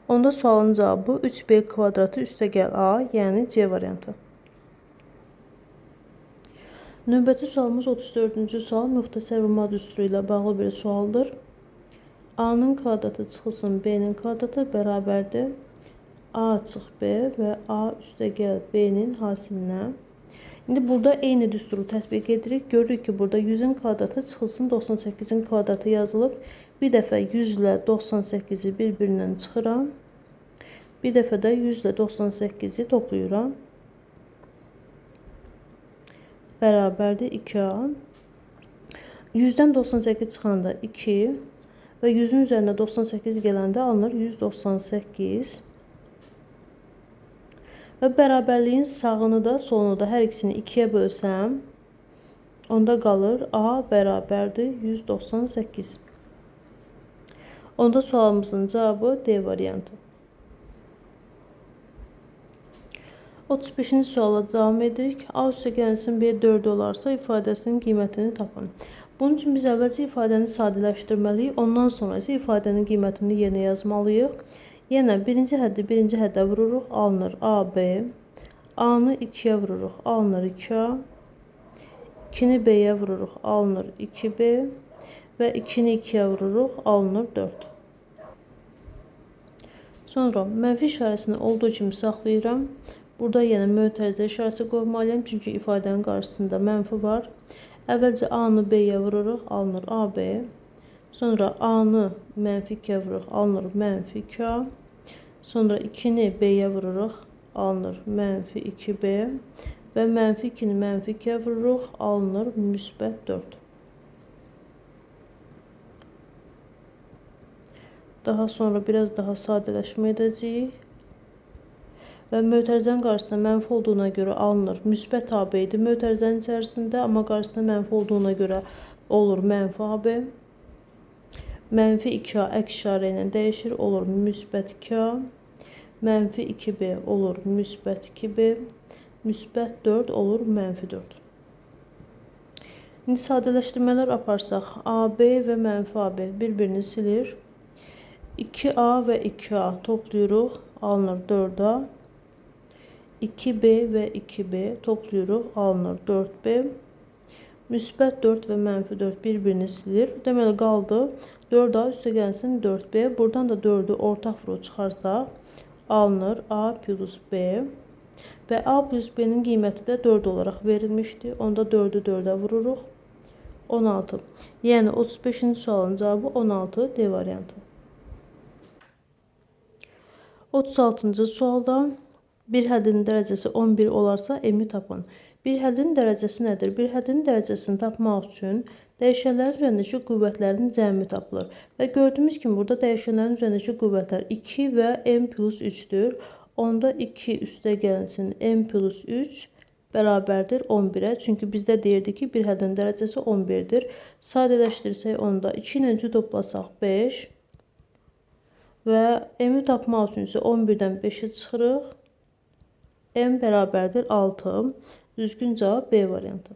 Onda sualın cavabı 3B kvadratı üstə gəl A, yəni C variantı. Növbəti sualımız 34-cü sual müxtəsər vurma düsturu ilə bağlı bir sualdır. A-nın kvadratı çıxılsın B-nin kvadratı bərabərdir A çıx B və A üstəgəl B-nin hasilinə. İndi burada eyni düsturu tətbiq edirik. Görürük ki, burada 100-ün kvadratı çıxılsın 98-in kvadratı yazılıb. Bir dəfə 100 ilə 98-i bir-birindən çıxıram. Bir dəfə də 100 ilə 98-i toplayıram. Bərabərdir 2A. 100-dən 98 çıxanda 2 və 100-ün üzərində 98 gələndə alınır 198. Və bərabərliyin sağını da solunu da hər ikisini 2-yə bölsəm, onda qalır A bərabərdir 198. Onda sualımızın cavabı D variantı. 35-ci suala davam edirik. A üstəgəlsin B 4 olarsa ifadəsinin qiymətini tapın. Bunun üçün biz əvvəlcə ifadəni sadələşdirməliyik. Ondan sonra isə ifadənin qiymətini yenə yazmalıyıq. Yenə birinci həddə vururuq, alınır AB. A-nı 2-yə vururuq, alınır 2A. 2-ni B-yə vururuq, alınır 2B. Və 2-ni 2-yə vururuq, alınır 4. Sonra mənfi işarəsini olduğu kimi saxlayıram. Burada yenə mötərizə işarəsi qoymalıyam, çünki ifadənin qarşısında mənfi var. Əvvəlcə A-nı B-yə vururuq, alınır AB. Sonra A-nı mənfi 2-yə vururuq, alınır mənfi 2A. Sonra 2-ni B-yə vururuq, alınır mənfi 2B. Və mənfi 2-ni mənfi 2-yə vururuq, alınır müsbət 4. Daha sonra biraz daha sadələşmə edəcəyik. Və mötərizənin qarşısında mənfi olduğuna görə alınır müsbət AB idi mötərizənin içərisində, amma qarşısında mənfi olduğuna görə olur mənfi AB. Mənfi 2A əks işarə ilə dəyişir, olur müsbət 2A. Mənfi 2B olur müsbət 2B. Müsbət 4 olur mənfi 4. İndi sadələşdirmələr aparsaq, AB və mənfi AB bir-birini silir. 2A və 2A toplayırıq, alınır 4A. 2B və 2B toplayırıq, alınır 4B. Müsbət 4 və mənfi 4 bir-birini silir. Deməli, qaldı 4A üstəgəlsin 4B. Buradan da 4'ü ortaq vurub çıxarsaq, alınır A plus B. Və A plus B-nin qiyməti də 4 olaraq verilmişdi. Onda 4'ü 4'ə vururuq, 16. Yəni 35-ci sualın cavabı 16 D variantı. 36-cı sualda bir həddinin dərəcəsi 11 olarsa M-i tapın. Bir həddinin dərəcəsi nədir? Bir həddinin dərəcəsini tapmaq üçün dəyişənlərin üzərindəki qüvvətlərin cəmi tapılır. Və gördüyümüz kimi burada dəyişənlərin üzərindəki qüvvətlər 2 və M plus 3-dür. Onda 2 üstəgəlsin M plus 3 bərabərdir 11-ə. Çünki bizdə deyirdi ki, bir həddinin dərəcəsi 11-dir. Sadələşdirsək onda 2 ilə toplasaq 5 və M-i tapmaq üçün isə 11-dən 5-i çıxırıq. M bərabərdir 6. Düzgün cavab B variantı.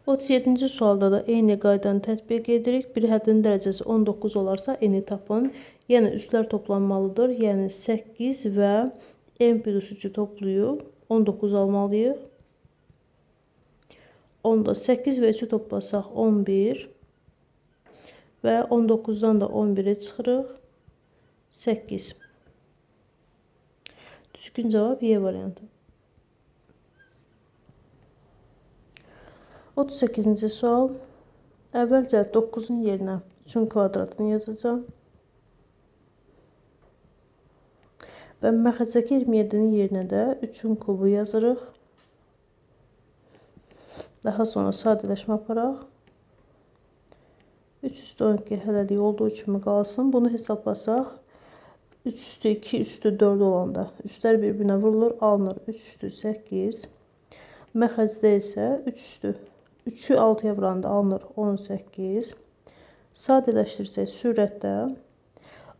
37-ci sualda da eyni qaydanı tətbiq edirik. Bir həddin dərəcəsi 19 olarsa N-i tapın. Yəni üstlər toplanmalıdır. Yəni 8 və M plus 3'ü toplayıb 19 almalıyıq. Onda 8 və 3'ü toplasaq 11 və 19'dan da 11'i çıxırıq 8. Düzgün cavab Y variantı. 38-ci sual. Əvvəlcə 9'un yerinə 3'ün kvadratını yazacağım. Və məxrəcdəki 27'nin yerinə də 3'ün kubu yazırıq. Daha sonra sadələşmə aparaq. 3 üstü 12 hələlik olduğu kimi qalsın. Bunu hesablasaq 3 üstü 2 üstü 4 olanda üstlər bir-birinə vurulur, alınır 3 üstü 8. Məxrəcdə isə 3 üstü 3'ü 6'ya vuranda alınır 18. Sadələşdirsək sürətdə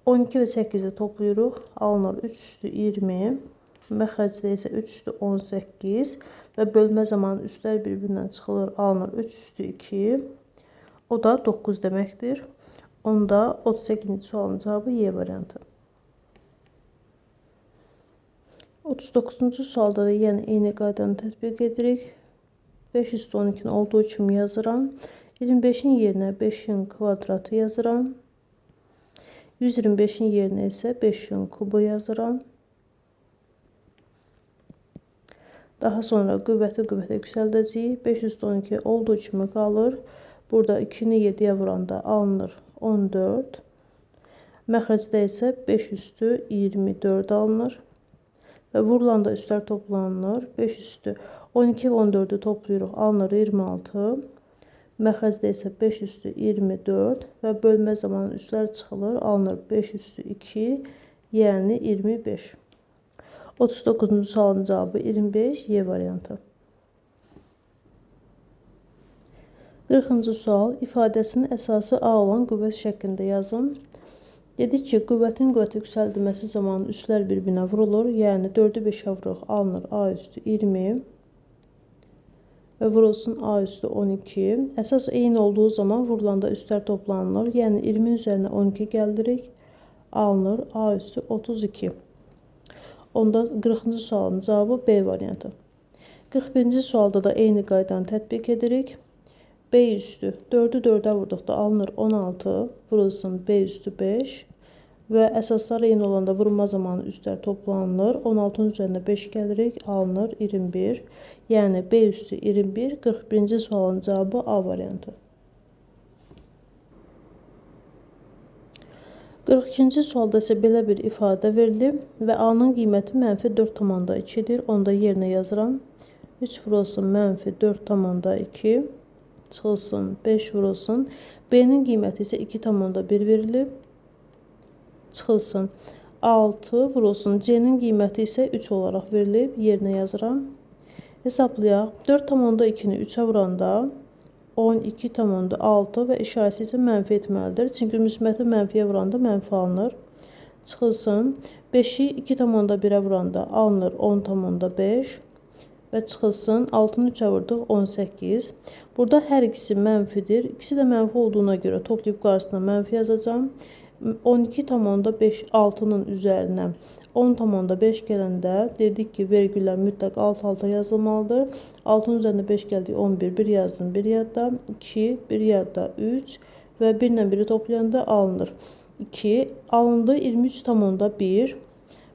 12 və 8'i toplayırıq, alınır 3 üstü 20. Məxrəcdə isə 3 üstü 18 və bölmə zamanı üstlər bir-birindən çıxılır, alınır 3 üstü 2. O da 9 deməkdir. Onda 38-ci sualın cavabı Y variantı. 39-cu sualda da yəni eyni qaydanı tətbiq edirik. 5 üstü 12-ni olduğu kimi yazıram. 25-in yerinə 5-in kvadratı yazıram. 125-in yerinə isə 5-in kubu yazıram. Daha sonra qüvvəti yüksəldəcəyik. 5 üstü 12 olduğu kimi qalır. Burada 2-ni 7-yə vuranda alınır 14. Məxrəcdə isə 5 üstü 24 alınır. Və vurulanda üstlər toplanılır. 5 üstü 12 və 14-ü toplayırıq. Alınır 26. Məxrəcdə isə 5 üstü 24 və bölmə zamanı üstlər çıxılır. Alınır 5 üstü 2, yəni 25. 39-cu sualın cavabı 25, Y variantı. 40-cı sual, ifadəsinin əsası A olan qüvvət şəklində yazın. Dedik ki, qüvvətin yüksəldilməsi zamanı üstlər bir-birinə vurulur. Yəni 4-ü 5-ə vururuq, alınır A üstü 20 və vurulsun A üstü 12. Əsas eyni olduğu zaman vurulanda üstlər toplanılır. Yəni 20-nin üzərinə 12 gəldirik, alınır A üstü 32. Onda 40-cı sualın cavabı B variantı. 41-ci sualda da eyni qaydanı tətbiq edirik. B üstü 4-ü 4-ə vurduqda alınır 16, vurulsun B üstü 5 və əsaslar eyni olanda vurma zamanı üstlər toplanılır. 16-nın üzərinə 5 gəlirik, alınır 21. Yəni B üstü 21, 41-ci sualın cavabı A variantı. 42-ci sualda isə belə bir ifadə verilib və A-nın qiyməti -4,2-dir. Onda yerinə yazıram. 3 vurulsun -4,2. Çıxılsın 5 vurulsun. B-nin qiyməti isə 2,1 verilib. Çıxılsın 6 vurulsun. C-nin qiyməti isə 3 olaraq verilib. Yerinə yazıram. Hesablayaq. 4,2-ni 3-ə vuranda 12,6 və işarəsi isə mənfi etməlidir. Çünki müsbəti mənfiyə vuranda mənfi alınır. Çıxılsın. 5-i 2,1-ə vuranda alınır 10,5 və çıxılsın. 6-nı 3-ə vurduq 18. Burada hər ikisi mənfidir. İkisi də mənfi olduğuna görə toplayıb qarşısına mənfi yazacağım. 12,5 6-nın üzərinə 10,5 gələndə dedik ki, vergüllər mütləq alt-alta yazılmalıdır. 6-nın üzərində 5 gəldi 11, 1 yazdım, 1 yadda, 2, 1 yadda, 3 və 1 ilə 1-i toplayanda alınır. 2, alındı 23,1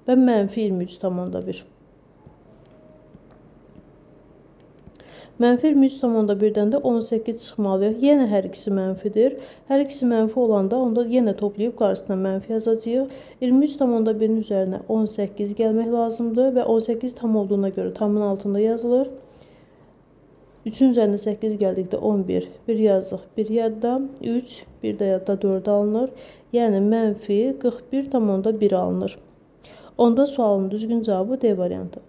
və mənfi 23,1. Mənfi 23,1-dən də 18 çıxmalıyıq. Yenə hər ikisi mənfidir. Hər ikisi mənfi olanda onda yenə toplayıb qarşısına mənfi yazacağıq. 23,1-in üzərinə 18 gəlmək lazımdır və 18 tam olduğuna görə tamın altında yazılır. 3-ün üzərində 8 gəldikdə 11, 1 yazıq, 1 yadda, 3, 1 də yadda 4 alınır. Yəni mənfi 41,1 alınır. Onda sualın düzgün cavabı D variantı.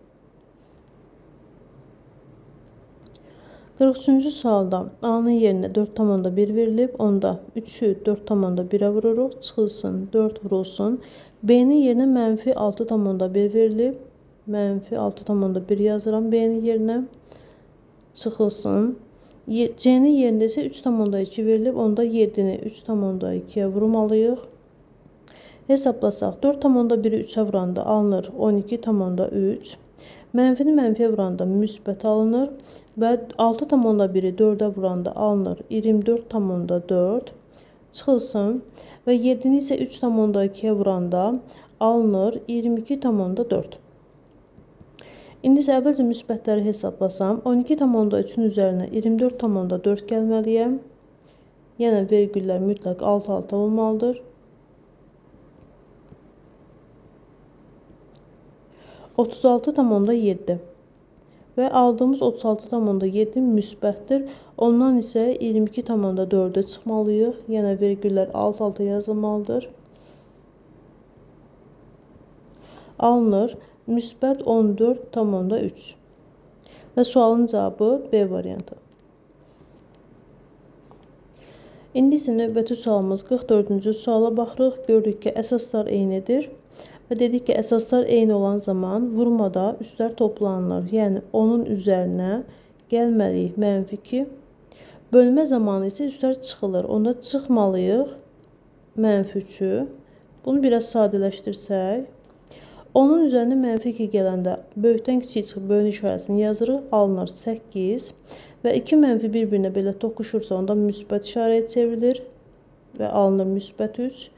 43-cü sualda A-nın yerinə 4,1 verilib. Onda 3-ü 4,1-ə vururuq. Çıxılsın, 4 vurulsun. B-nin yerinə mənfi 6,1 verilib. Mənfi 6,1 yazıram B-nin yerinə. Çıxılsın. C-nin yerində isə 3,2 verilib. Onda 7-ni 3,2-yə vurmalıyıq. Hesablasaq. 4,1-i 3-ə vuranda alınır 12,3. Mənfini mənfiyə vuranda müsbət alınır və 6,1-i 4-ə vuranda alınır 24,4. Çıxılsın və 7-ni isə 3,2-yə vuranda alınır 22,4. İndi isə əvvəlcə müsbətləri hesablasam, 12,3-ün üzərinə 24,4 gəlməliyəm. Yəni vergüllər mütləq alt-alta olmalıdır. 36,7 və aldığımız 36,7 müsbətdir. Ondan isə 22,4-ə çıxmalıyıq. Yəni vergüllər alt-alta yazılmalıdır. Alınır müsbət 14,3 və sualın cavabı B variantı. İndi isə növbəti sualımız 44-cü suala baxırıq. Gördük ki, əsaslar eynidir. Və dedik ki, əsaslar eyni olan zaman vurmada üstlər toplanılır. Yəni, onun üzərinə gəlməliyik -2. Bölmə zamanı isə üstlər çıxılır. Onda çıxmalıyıq -3-ü. Bunu biraz sadələşdirsək. Onun üzərinə -2 gələndə böyükdən kiçik çıxıb bölünü işarəsini yazırıq. Alınır 8 və 2 mənfi bir-birinə belə toqquşursa onda müsbət işarəyə çevrilir və alınır -3.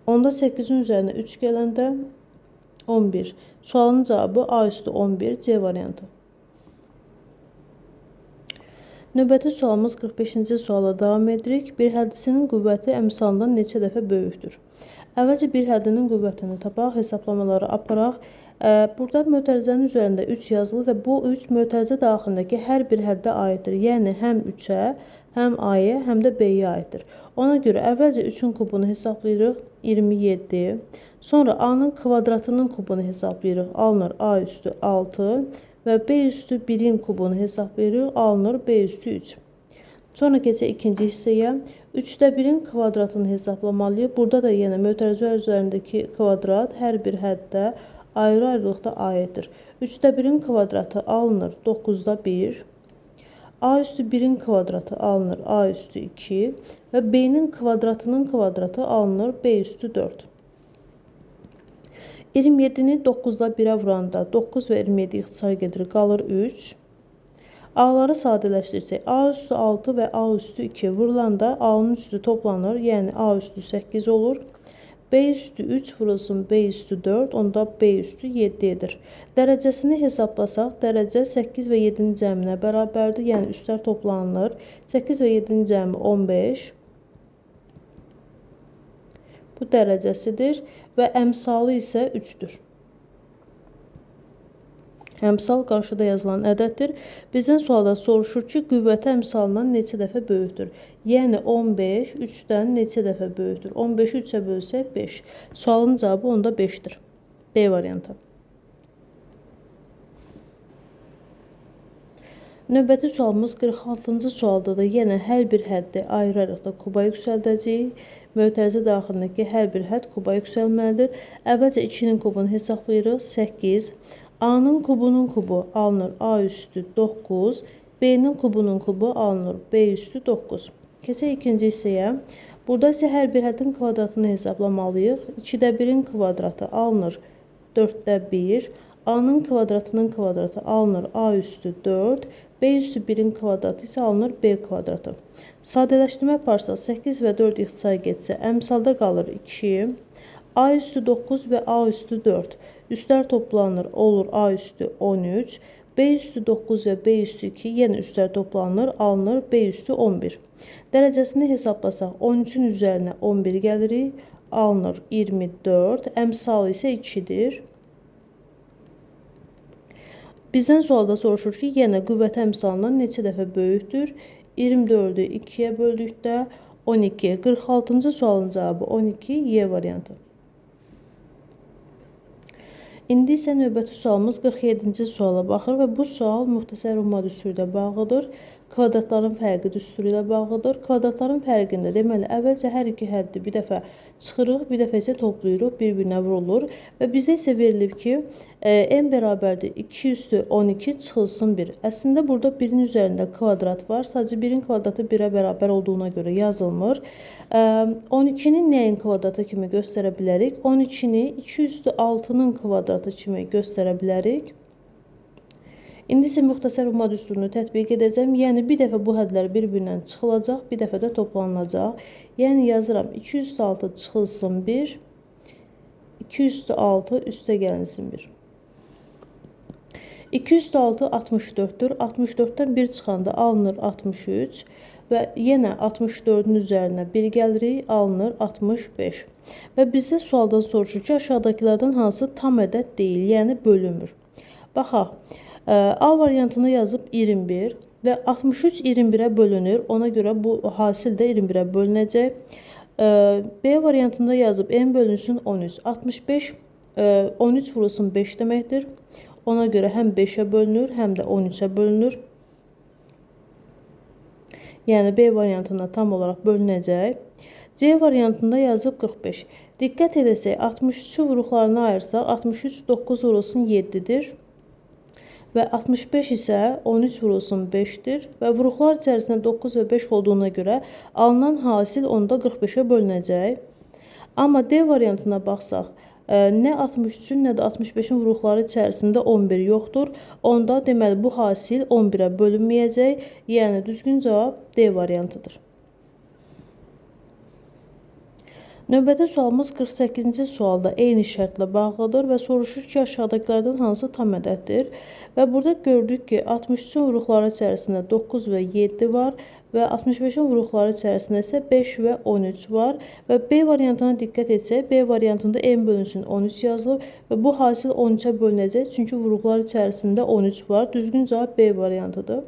Onda 8-in üzərinə 3 gələndə 11. Sualın cavabı A üstü 11 C variantı. Növbəti sualımız 45-ci suala davam edirik. Bir həddisinin qüvvəti əmsalından neçə dəfə böyükdür? Əvvəlcə bir həddinin qüvvətini tapaq, hesablamaları aparaq. Burada mötərizənin üzərində 3 yazılır və bu 3 mötərizə daxilindəki hər bir həddə aiddir. Yəni həm 3-ə, həm A-ya, həm də B-yə aiddir. Ona görə əvvəlcə 3-ün kubunu hesablayırıq, 27. Sonra A-nın kvadratının kubunu hesablayırıq, alınır A üstü 6 və B üstü 1-in kubunu hesablayırıq, alınır B üstü 3. Sonra keçək ikinci hissəyə. 3-də 1-in kvadratını hesablamalıyıq. Burada da yenə mötərizə üzərindəki kvadrat hər bir həddə ayrı-ayrılıqda aiddir. 3-də 1-in kvadratı alınır 9-da 1. A üstü 1-in kvadratı alınır A üstü 2 və B-nin kvadratının kvadratı alınır B üstü 4. 27-ni 9-da 1-ə vuranda 9 və 27 ixtisar gedir, qalır 3. A-ları sadələşdirsək, A üstü 6 və A üstü 2 vurulanda A-nın üstü toplanır, yəni A üstü 8 olur. B üstü 3 vurulsun B üstü 4, onda B üstü 7 edir. Dərəcəsini hesablasaq, dərəcə 8 və 7-nin cəminə bərabərdir, yəni üstlər toplanılır. 8 və 7-nin cəmi 15. Bu dərəcəsidir və əmsalı isə 3-dür. Əmsal qarşıda yazılan ədəddir. Bizdən sualda soruşur ki, qüvvəti əmsalından neçə dəfə böyükdür? Yəni 15 3-dən neçə dəfə böyükdür? 15-i 3-ə bölsək 5. Sualın cavabı onda 5-dir. B variantı. Növbəti sualımız 46-cı sualda da yenə hər bir həddi ayrı-ayrılıqda kuba yüksəldəcəyik. Mötərizə daxilindəki hər bir hədd kuba yüksəlməlidir. Əvvəlcə 2-nin kubunu hesablayırıq. 8. A-nın kubunun kubu alınır A üstü 9. B-nin kubunun kubu alınır B üstü 9. Keçək ikinci hissəyə. Burada isə hər bir həddin kvadratını hesablamalıyıq. 2-də 1-in kvadratı alınır 4-də 1. A-nın kvadratının kvadratı alınır A üstü 4. B üstü 1-in kvadratı isə alınır B kvadratı. Sadələşdirmə aparsaq 8 və 4 ixtisar getsə, əmsalda qalır 2. A üstü 9 və A üstü 4. Üstlər toplanır, olur A üstü 13. B üstü 9 və B üstü 2 yenə üstlər toplanır, alınır B üstü 11. Dərəcəsini hesablasaq 13-ün üzərinə 11 gəlirik, alınır 24. Əmsalı isə 2-dir. Bizdən sualda soruşur ki, yenə qüvvət əmsalından neçə dəfə böyükdür? 24-ü 2-yə böldükdə 12. 46-cı sualın cavabı 12 Y variantı. İndi isə növbəti sualımız 47-ci suala baxır və bu sual müxtəsər umma düsturu ilə bağlıdır. Kvadratların fərqi düsturu ilə bağlıdır. Kvadratların fərqində deməli əvvəlcə hər iki həddi bir dəfə çıxırıq, bir dəfə isə toplayırıq, bir-birinə vurulur və bizə isə verilib ki, n bərabərdir 2 üstü 12 çıxılsın 1. Əslində burada 1-in üzərində kvadrat var. Sadəcə 1-in kvadratı 1-ə bərabər olduğuna görə yazılmır. 12-ni nəyin kvadratı kimi göstərə bilərik? 12-ni 2 üstü 6-nın kvadratı kimi göstərə bilərik. İndi isə müxtəsər umma düsturunu tətbiq edəcəm. Yəni bir dəfə bu hədlər bir-birindən çıxılacaq, bir dəfə də toplanılacaq. Yəni yazıram 2 üstü 6 çıxılsın 1, 2 üstü 6 üstə gəlinsin 1. 2 üstü 6 64-dür. 64-dən 1 çıxanda alınır 63 və yenə 64-ün üzərinə 1 gəlirik, alınır 65. Və bizdə sualdan soruşur ki, aşağıdakilərdən hansı tam ədəd deyil, yəni bölünmür. Baxaq. A variantını yazıb 21 və 63 21-ə bölünür. Ona görə bu hasil də 21-ə bölünəcək. B variantında yazıb n bölünsün 13. 65 13 vurulsun 5 deməkdir. Ona görə həm 5-ə bölünür, həm də 13-ə bölünür. Yəni B variantında tam olaraq bölünəcək. C variantında yazıb 45. Diqqət edəsək 63-ü vuruqlarına ayırsaq 63 9 vurulsun 7-dir. Və 65 isə 13 vurulsun 5-dir və vuruqlar içərisində 9 və 5 olduğuna görə alınan hasil onda 45-ə bölünəcək. Amma D variantına baxsaq, Nə 63-ün, nə də 65-in vuruqları içərisində 11 yoxdur. Onda deməli bu hasil 11-ə bölünməyəcək. Yəni düzgün cavab D variantıdır. Növbəti sualımız 48-ci sualda eyni şərtlə bağlıdır və soruşur ki, aşağıdakilərdən hansı tam ədəddir? Və burada gördük ki, 63-ün vuruqları içərisində 9 və 7 var və 65-in vuruqları içərisində isə 5 və 13 var və B variantına diqqət etsək, B variantında n bölünsün 13 yazılıb və bu hasil 13-ə bölünəcək, çünki vuruqlar içərisində 13 var. Düzgün cavab B variantıdır.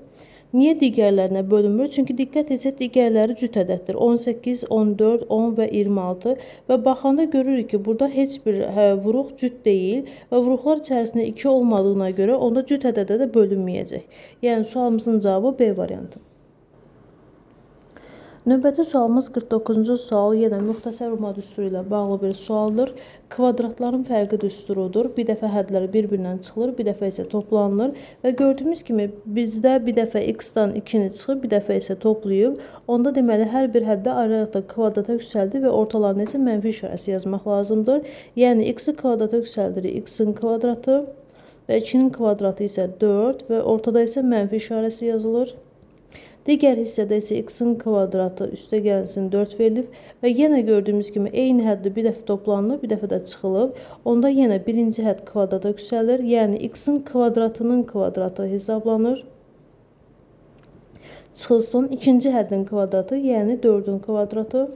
Niyə digərlərinə bölünmür? Çünki diqqət etsək, digərləri cüt ədəddir. 18, 14, 10 və 26 və baxanda görürük ki, burada heç bir vuruq cüt deyil və vuruqlar içərisində 2 olmadığına görə onda cüt ədədə də bölünməyəcək. Yəni sualımızın cavabı B variantı. Növbəti sualımız 49-cu sual yenə müxtəsər Roma düsturu ilə bağlı bir sualdır. Kvadratların fərqi düsturudur. Bir dəfə hədlər bir-birindən çıxılır, bir dəfə isə toplanılır və gördüyümüz kimi bizdə bir dəfə x-dan 2-ni çıxıb, bir dəfə isə toplayıb. Onda deməli hər bir həddə ayrı-ayrı kvadrata yüksəldi və ortalarına isə mənfi işarəsi yazmaq lazımdır. Yəni x-i kvadrata yüksəldirik, x-in kvadratı və 2-nin kvadratı isə 4 və ortada isə mənfi işarəsi yazılır. Digər hissədə isə x-in kvadratı üstə gəlsin 4 verilib və yenə gördüyümüz kimi eyni həddə bir dəfə toplanılıb, bir dəfə də çıxılıb. Onda yenə birinci hədd kvadrata yüksəlir, yəni x-in kvadratının kvadratı hesablanır. Çıxılsın ikinci həddin kvadratı, yəni 4-ün kvadratı.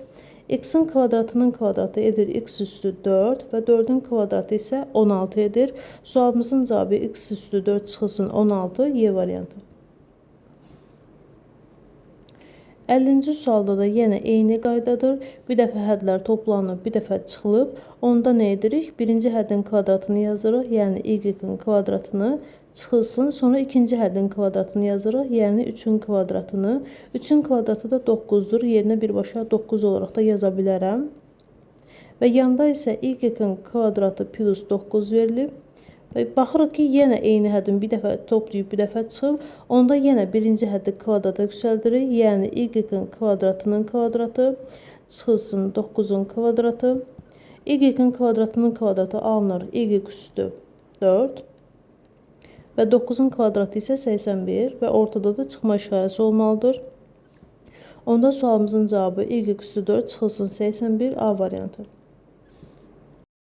X-in kvadratının kvadratı edir x üstü 4 və 4-ün kvadratı isə 16 edir. Sualımızın cavabı x üstü 4 çıxılsın 16, Y variantı. 50-ci sualda da yenə eyni qaydadır. Bir dəfə hədlər toplanıb, bir dəfə çıxılıb. Onda nə edirik? Birinci həddin kvadratını yazırıq, yəni y-in kvadratını çıxılsın. Sonra ikinci həddin kvadratını yazırıq, yəni 3-ün kvadratını. 3-ün kvadratı da 9-dur. Yerinə birbaşa 9 olaraq da yaza bilərəm. Və yanda isə y-in kvadratı plus 9 verilib. Baxırıq ki, yenə eyni həddin bir dəfə toplayıb, bir dəfə çıxıb. Onda yenə birinci həddi kvadrata yüksəldirik. Yəni y-in kvadratının kvadratı çıxılsın 9-un kvadratı. Y-in kvadratının kvadratı alınır y üstü 4 və 9-un kvadratı isə 81 və ortada da çıxma işarəsi olmalıdır. Onda sualımızın cavabı y üstü 4 çıxılsın 81, A variantı.